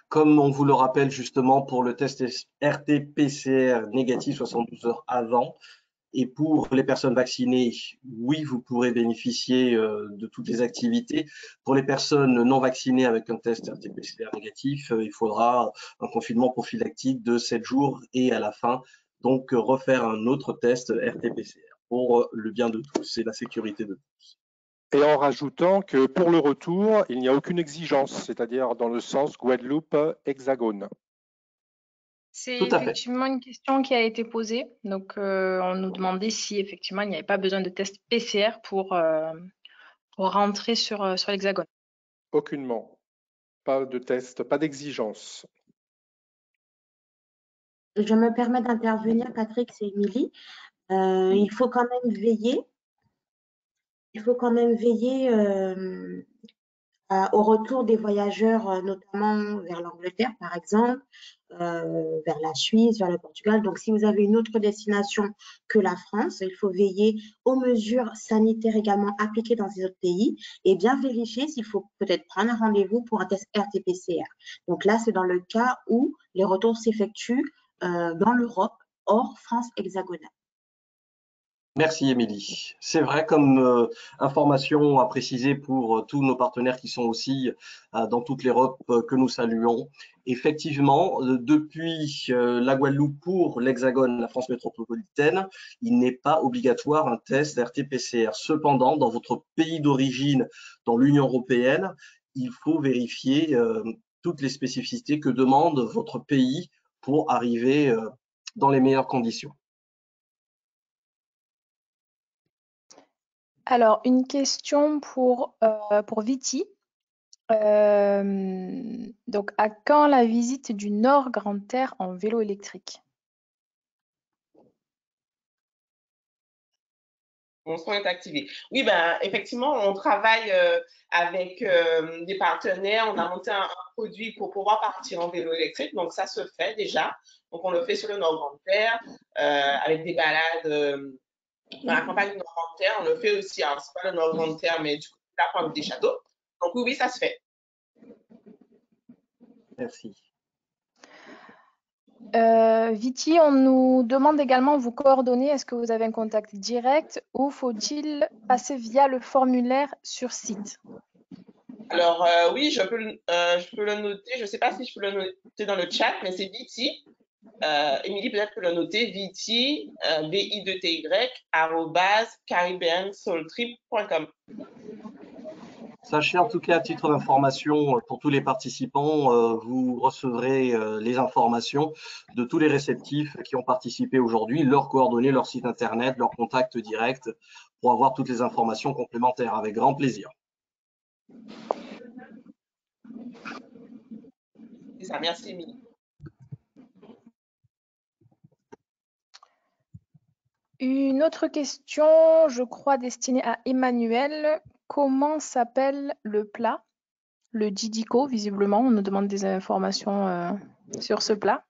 Comme on vous le rappelle justement pour le test RT-PCR négatif 72 heures avant, et pour les personnes vaccinées, oui, vous pourrez bénéficier de toutes les activités. Pour les personnes non vaccinées avec un test RT-PCR négatif, il faudra un confinement prophylactique de 7 jours et à la fin, donc refaire un autre test RT-PCR pour le bien de tous et la sécurité de tous. Et en rajoutant que pour le retour, il n'y a aucune exigence, c'est-à-dire dans le sens Guadeloupe-Hexagone. C'est Tout à fait. effectivement une question qui a été posée. Donc, on nous demandait si effectivement il n'y avait pas besoin de test PCR pour rentrer sur l'Hexagone. Aucunement. Pas de test, pas d'exigence. Je me permets d'intervenir, Patrick, c'est Émilie. Il faut quand même veiller. Au retour des voyageurs, notamment vers l'Angleterre, par exemple, vers la Suisse, vers le Portugal. Donc, si vous avez une autre destination que la France, il faut veiller aux mesures sanitaires également appliquées dans ces autres pays et bien vérifier s'il faut peut-être prendre un rendez-vous pour un test RT-PCR. Donc là, c'est dans le cas où les retours s'effectuent dans l'Europe, hors France hexagonale. Merci Émilie. C'est vrai comme information à préciser pour tous nos partenaires qui sont aussi dans toute l'Europe que nous saluons. Effectivement, depuis la Guadeloupe pour l'Hexagone, la France métropolitaine, il n'est pas obligatoire un test RT-PCR. Cependant, dans votre pays d'origine, dans l'Union européenne, il faut vérifier toutes les spécificités que demande votre pays pour arriver dans les meilleures conditions. Alors, une question pour Viti. Donc, à quand la visite du Nord Grande Terre en vélo électrique? Mon son est activé. Oui, ben, effectivement, on travaille avec des partenaires. On a monté un produit pour pouvoir partir en vélo électrique. Donc, ça se fait déjà. Donc, on le fait sur le Nord Grande Terre avec des balades dans la campagne du Nord Grande Terre. On le fait aussi, alors c'est pas le Nord Grande Terre, mais du coup, la pointe des châteaux. Donc, oui, ça se fait. Merci. Viti, on nous demande également vos coordonnées. Est-ce que vous avez un contact direct ou faut-il passer via le formulaire sur site? Alors, oui, je peux le noter. Je ne sais pas si je peux le noter dans le chat, mais c'est Viti. Émilie peut-être peut le noter. Viti, VI2TY, @caribbeansoultrip.com. Sachez en tout cas, à titre d'information pour tous les participants, vous recevrez les informations de tous les réceptifs qui ont participé aujourd'hui, leurs coordonnées, leur site internet, leur contact direct pour avoir toutes les informations complémentaires avec grand plaisir. C'est ça, merci Émilie. Une autre question, je crois destinée à Emmanuel. Comment s'appelle le plat? Le didico, visiblement, on nous demande des informations sur ce plat.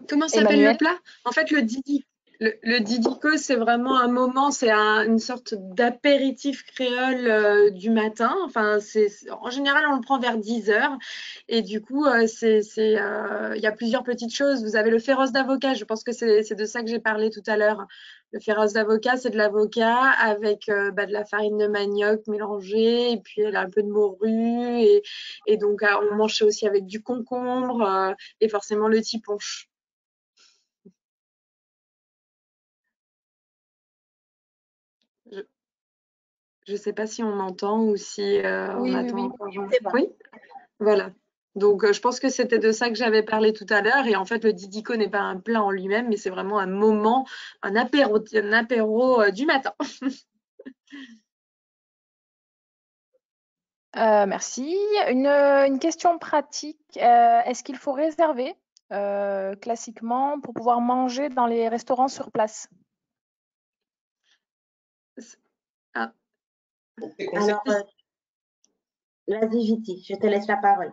Comment s'appelle le plat? En fait, le didico, c'est vraiment un moment, c'est une sorte d'apéritif créole du matin. Enfin, en général, on le prend vers 10 heures. Et du coup, il y a plusieurs petites choses. Vous avez le féroce d'avocat. Je pense que c'est de ça que j'ai parlé tout à l'heure. Le féroce d'avocat, c'est de l'avocat avec de la farine de manioc mélangée. Et puis, elle a un peu de morue. Et donc, on mange aussi avec du concombre et forcément le tiponche. Je ne sais pas si on m'entend ou si on attend encore. Oui, voilà. Donc, je pense que c'était de ça que j'avais parlé tout à l'heure. Et en fait, le didico n'est pas un plat en lui-même, mais c'est vraiment un moment, un apéro du matin. Merci. Une question pratique. Est-ce qu'il faut réserver classiquement pour pouvoir manger dans les restaurants sur place? Alors, vas-y, Viti, je te laisse la parole.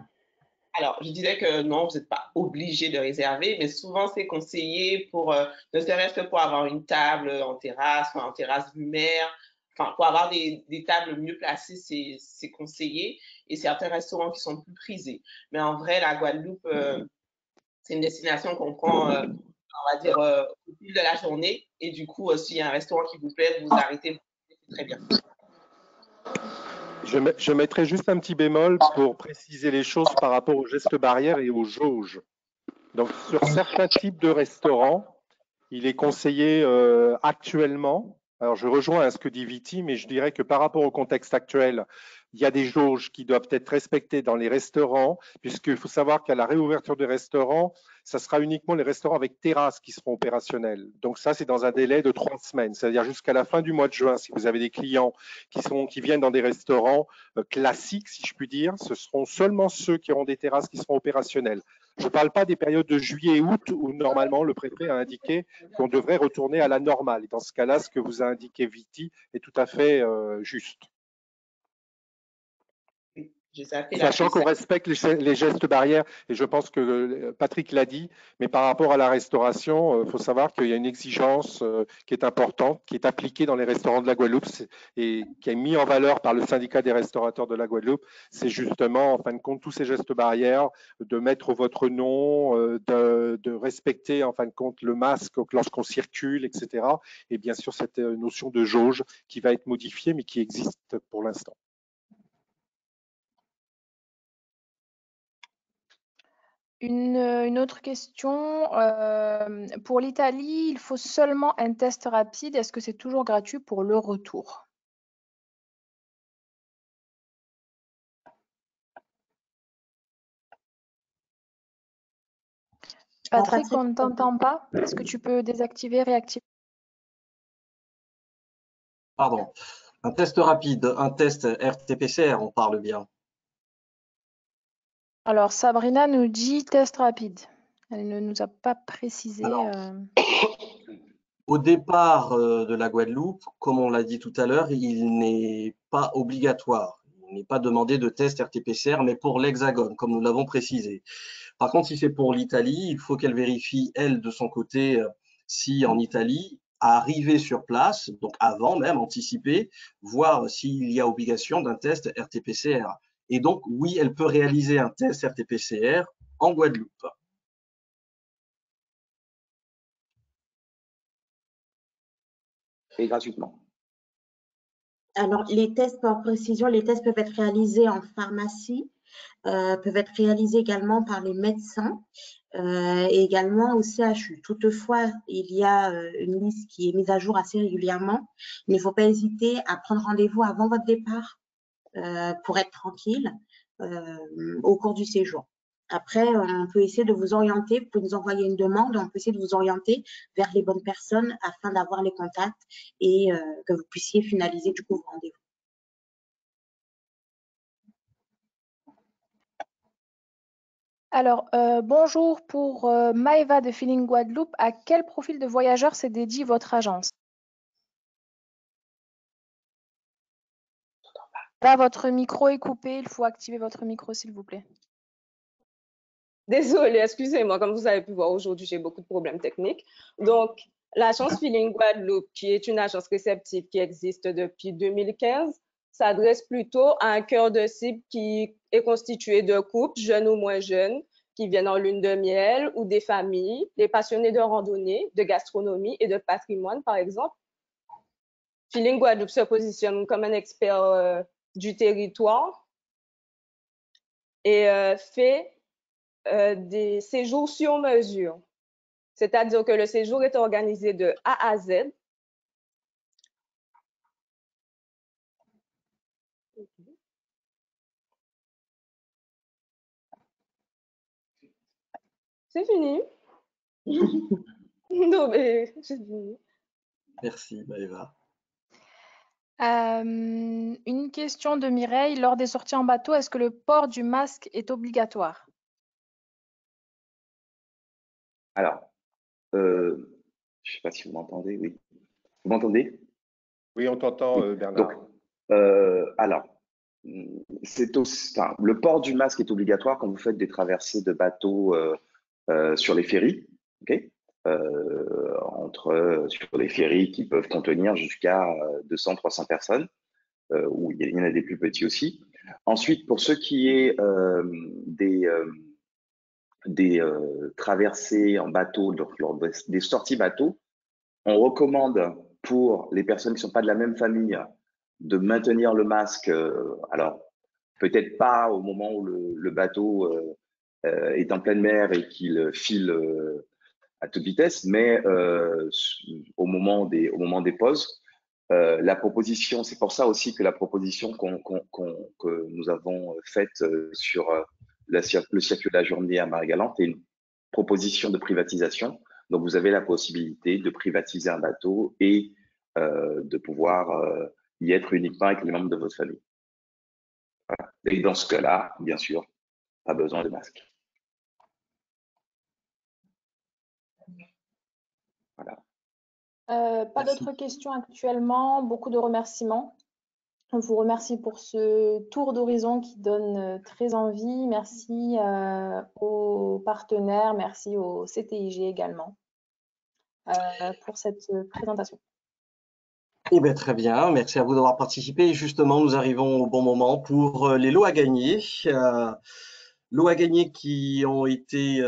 Alors, je disais que non, vous n'êtes pas obligé de réserver, mais souvent c'est conseillé pour, ne serait-ce que pour avoir une table en terrasse ou en terrasse vue mer, pour avoir des tables mieux placées, c'est conseillé, et certains restaurants qui sont plus prisés. Mais en vrai, la Guadeloupe, c'est une destination qu'on prend, on va dire, au fil de la journée. Et du coup, s'il y a un restaurant qui vous plaît, vous arrêtez, c'est très bien. Je mettrai juste un petit bémol pour préciser les choses par rapport aux gestes barrières et aux jauges. Donc, sur certains types de restaurants, il est conseillé actuellement, alors je rejoins ce que dit Viti, mais je dirais que par rapport au contexte actuel, il y a des jauges qui doivent être respectées dans les restaurants, puisqu'il faut savoir qu'à la réouverture des restaurants, ça sera uniquement les restaurants avec terrasse qui seront opérationnels. Donc ça, c'est dans un délai de 3 semaines, c'est-à-dire jusqu'à la fin du mois de juin. Si vous avez des clients qui viennent dans des restaurants classiques, si je puis dire, ce seront seulement ceux qui auront des terrasses qui seront opérationnels. Je ne parle pas des périodes de juillet et août où normalement le préfet a indiqué qu'on devrait retourner à la normale. Et dans ce cas-là, ce que vous a indiqué Viti est tout à fait juste. Sachant qu'on respecte les gestes barrières, et je pense que Patrick l'a dit, mais par rapport à la restauration, il faut savoir qu'il y a une exigence qui est importante, qui est appliquée dans les restaurants de la Guadeloupe et qui est mise en valeur par le syndicat des restaurateurs de la Guadeloupe. C'est justement, en fin de compte, tous ces gestes barrières, de mettre votre nom, de respecter, en fin de compte, le masque lorsqu'on circule, etc. Et bien sûr, cette notion de jauge qui va être modifiée, mais qui existe pour l'instant. Une autre question. Pour l'Italie, il faut seulement un test rapide. Est-ce que c'est toujours gratuit pour le retour? Patrick, on ne t'entend pas. Est-ce que tu peux désactiver, réactiver? Pardon. Un test rapide, un test RT-PCR, on parle bien. Alors, Sabrina nous dit test rapide. Elle ne nous a pas précisé. Au départ de la Guadeloupe, comme on l'a dit tout à l'heure, il n'est pas obligatoire. Il n'est pas demandé de test RT-PCR, mais pour l'Hexagone, comme nous l'avons précisé. Par contre, si c'est pour l'Italie, il faut qu'elle vérifie, elle, de son côté, si en Italie, arriver sur place, donc avant même, anticiper, voir s'il y a obligation d'un test RT-PCR. Et donc, oui, elle peut réaliser un test RT-PCR en Guadeloupe. Et gratuitement. Alors, les tests, par précision, les tests peuvent être réalisés en pharmacie, peuvent être réalisés également par les médecins et également au CHU. Toutefois, il y a une liste qui est mise à jour assez régulièrement. Il ne faut pas hésiter à prendre rendez-vous avant votre départ pour être tranquille au cours du séjour. Après, on peut essayer de vous orienter, vous pouvez nous envoyer une demande, on peut essayer de vous orienter vers les bonnes personnes afin d'avoir les contacts et que vous puissiez finaliser du coup vos rendez-vous. Alors, bonjour pour Maëva de Feeling Guadeloupe. À quel profil de voyageur s'est dédiée votre agence? Là, votre micro est coupé. Il faut activer votre micro, s'il vous plaît. Désolée, excusez-moi, comme vous avez pu voir aujourd'hui, j'ai beaucoup de problèmes techniques. Donc, l'agence Feeling Guadeloupe, qui est une agence réceptive qui existe depuis 2015, s'adresse plutôt à un cœur de cible qui est constitué de couples, jeunes ou moins jeunes, qui viennent en lune de miel, ou des familles, des passionnés de randonnée, de gastronomie et de patrimoine, par exemple. Feeling Guadeloupe se positionne comme un expert du territoire et fait des séjours sur mesure. C'est-à-dire que le séjour est organisé de A à Z. C'est fini. Non, mais c'est fini. Merci, Maëva. Une question de Mireille. Lors des sorties en bateau, est-ce que le port du masque est obligatoire? Alors, je ne sais pas si vous m'entendez, oui. Vous m'entendez? Oui, on t'entend, Bernard. Donc, alors, le port du masque est obligatoire quand vous faites des traversées de bateaux sur les ferries. Okay, sur les ferries qui peuvent contenir jusqu'à 200-300 personnes, où il y en a des plus petits aussi. Ensuite, pour ce qui est des traversées en bateau, lors des sorties bateau, on recommande pour les personnes qui ne sont pas de la même famille de maintenir le masque. Alors, peut-être pas au moment où le bateau est en pleine mer et qu'il file à toute vitesse, mais au moment des pauses. La proposition, c'est pour ça aussi que la proposition que nous avons faite sur le circuit de la journée à Marie-Galante est une proposition de privatisation. Donc, vous avez la possibilité de privatiser un bateau et de pouvoir y être uniquement avec les membres de votre famille. Voilà. Et dans ce cas-là, bien sûr, pas besoin de masque. Voilà. Pas d'autres questions actuellement, beaucoup de remerciements. On vous remercie pour ce tour d'horizon qui donne très envie. Merci aux partenaires, merci au CTIG également pour cette présentation. Eh bien, très bien, merci à vous d'avoir participé. Et justement, nous arrivons au bon moment pour les lots à gagner. Lots à gagner qui ont été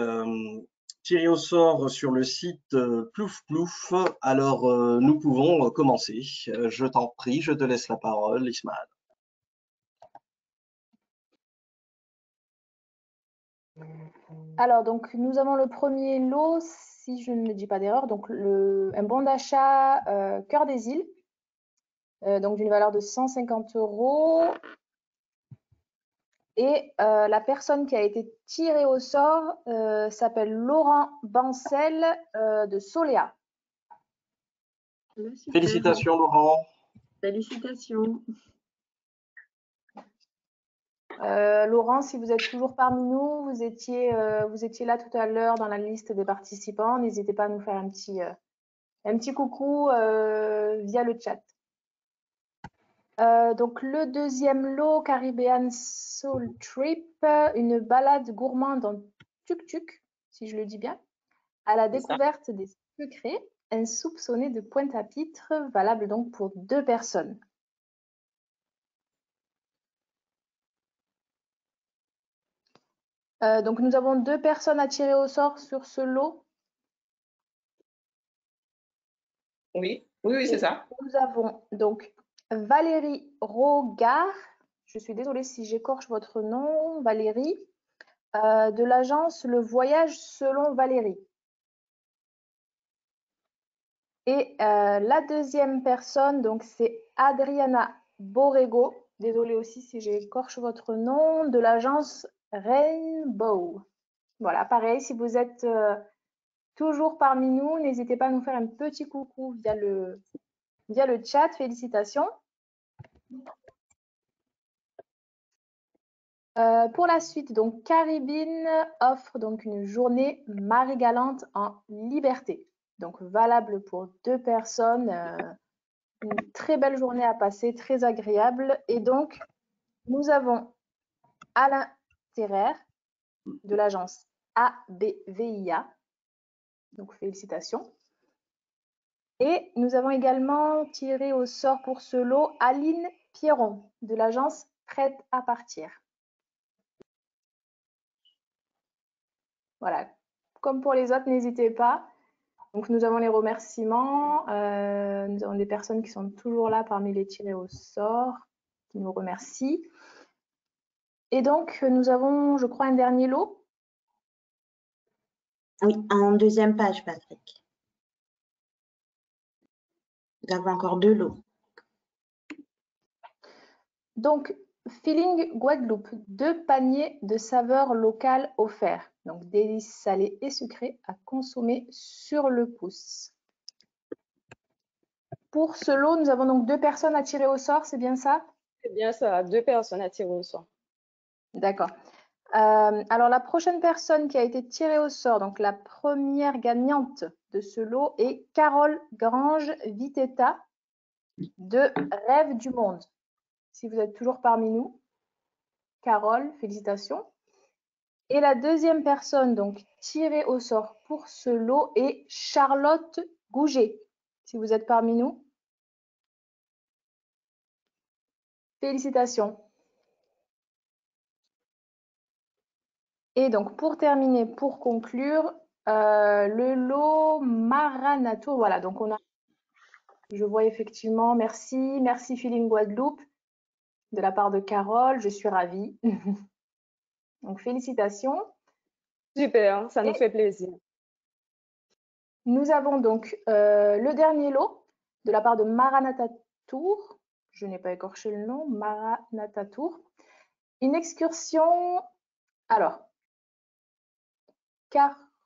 tirés au sort sur le site Plouf Plouf. Alors, nous pouvons commencer. Je t'en prie, je te laisse la parole, Ismaël. Alors, donc, nous avons le premier lot, si je ne dis pas d'erreur, donc un bon d'achat Cœur des Îles, donc d'une valeur de 150 €. Et la personne qui a été tirée au sort s'appelle Laurent Bancel de Soléa. Félicitations, Laurent. Félicitations. Laurent, si vous êtes toujours parmi nous, vous étiez là tout à l'heure dans la liste des participants. N'hésitez pas à nous faire un petit coucou via le chat. Donc le deuxième lot, Caribbean Soul Trip, une balade gourmande en tuk-tuk, si je le dis bien, à la découverte des secrets insoupçonnés de Pointe-à-Pitre, valable donc pour 2 personnes. Donc nous avons 2 personnes à tirer au sort sur ce lot. Oui, c'est ça. Nous avons donc Valérie Rogard, je suis désolée si j'écorche votre nom, Valérie, de l'agence Le Voyage selon Valérie. Et la deuxième personne, donc c'est Adriana Borrego, désolée aussi si j'écorche votre nom, de l'agence Rainbow. Voilà, pareil, si vous êtes toujours parmi nous, n'hésitez pas à nous faire un petit coucou via le chat. Félicitations. Pour la suite, donc Caribbean offre donc une journée Marie-Galante en liberté. Donc valable pour 2 personnes. Une très belle journée à passer, très agréable. Et donc, nous avons Alain Terrer de l'agence ABVIA. Donc, félicitations. Et nous avons également tiré au sort pour ce lot Aline Pierron de l'agence Prête à partir. Voilà. Comme pour les autres, n'hésitez pas. Donc, nous avons les remerciements. Nous avons des personnes qui sont toujours là parmi les tirés au sort, qui nous remercient. Et donc, nous avons, je crois, un dernier lot. Oui, en deuxième page, Patrick. Vous avez encore 2 lots. Donc, Feeling Guadeloupe, 2 paniers de saveurs locales offerts. Donc, délices salées et sucrées à consommer sur le pouce. Pour ce lot, nous avons donc 2 personnes à tirer au sort, c'est bien ça? C'est bien ça, 2 personnes à tirer au sort. D'accord. Alors, la prochaine personne qui a été tirée au sort, donc la première gagnante de ce lot est Carole Grange Vitetta de Rêve du Monde. Si vous êtes toujours parmi nous, Carole, félicitations. Et la deuxième personne donc tirée au sort pour ce lot est Charlotte Gouget. Si vous êtes parmi nous. Félicitations. Et donc, pour terminer, pour conclure, le lot Maranato, voilà, donc on a, je vois effectivement, merci Feeling Guadeloupe, de la part de Carole, je suis ravie. Donc, félicitations. Super, ça nous fait plaisir. Nous avons donc le dernier lot, de la part de Maranatha Tour, je n'ai pas écorché le nom, Maranatha Tour. Une excursion, alors, Carussulfure.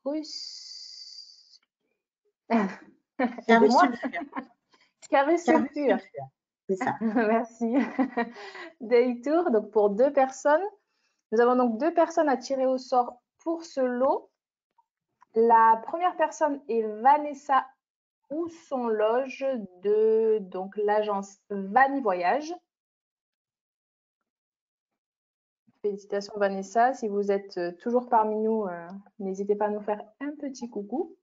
C'est ça. Merci. Day Tour, donc pour 2 personnes. Nous avons donc 2 personnes à tirer au sort pour ce lot. La première personne est Vanessa Housson-Loge de donc l'agence Vanny Voyage. Félicitations Vanessa, si vous êtes toujours parmi nous, n'hésitez pas à nous faire un petit coucou.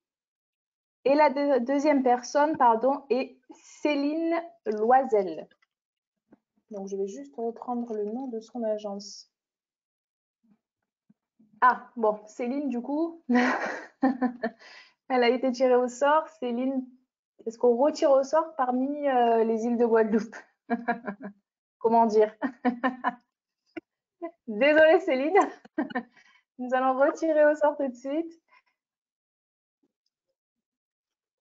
Et la deuxième personne, pardon, est Céline Loisel. Donc, je vais juste reprendre le nom de son agence. Ah, bon, Céline, du coup, elle a été tirée au sort. Céline, est-ce qu'on retire au sort parmi les îles de Guadeloupe? Comment dire? Désolée, Céline. Nous allons retirer au sort tout de suite.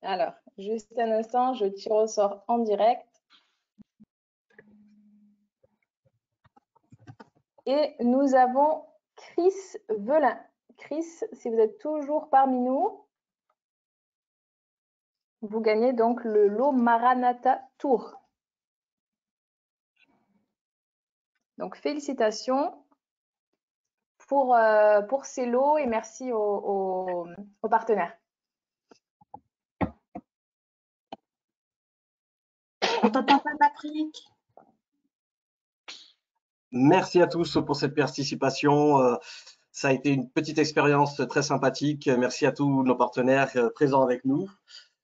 Alors, juste un instant, je tire au sort en direct. Et nous avons Chris Velin. Chris, si vous êtes toujours parmi nous, vous gagnez donc le lot Maranatha Tour. Donc, félicitations pour ces lots et merci aux partenaires. On t'entend pas, Patrick? Merci à tous pour cette participation. Ça a été une petite expérience très sympathique. Merci à tous nos partenaires présents avec nous.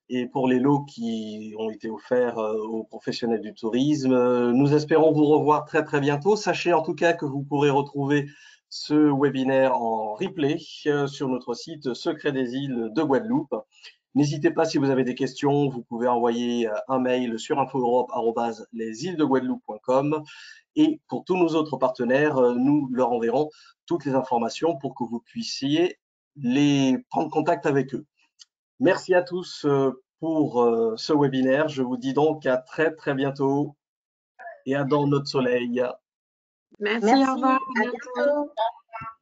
Et pour les lots qui ont été offerts aux professionnels du tourisme, nous espérons vous revoir très très bientôt. Sachez en tout cas que vous pourrez retrouver ce webinaire en replay sur notre site Secret des îles de Guadeloupe. N'hésitez pas, si vous avez des questions, vous pouvez envoyer un mail sur info-europe@lesilesdeguadeloupe.com. Et pour tous nos autres partenaires, nous leur enverrons toutes les informations pour que vous puissiez les prendre contact avec eux. Merci à tous pour ce webinaire. Je vous dis donc à très très bientôt et à dans notre soleil. Merci, au revoir.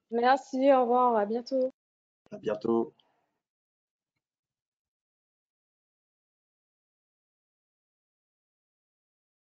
Merci, au revoir, à bientôt. À bientôt.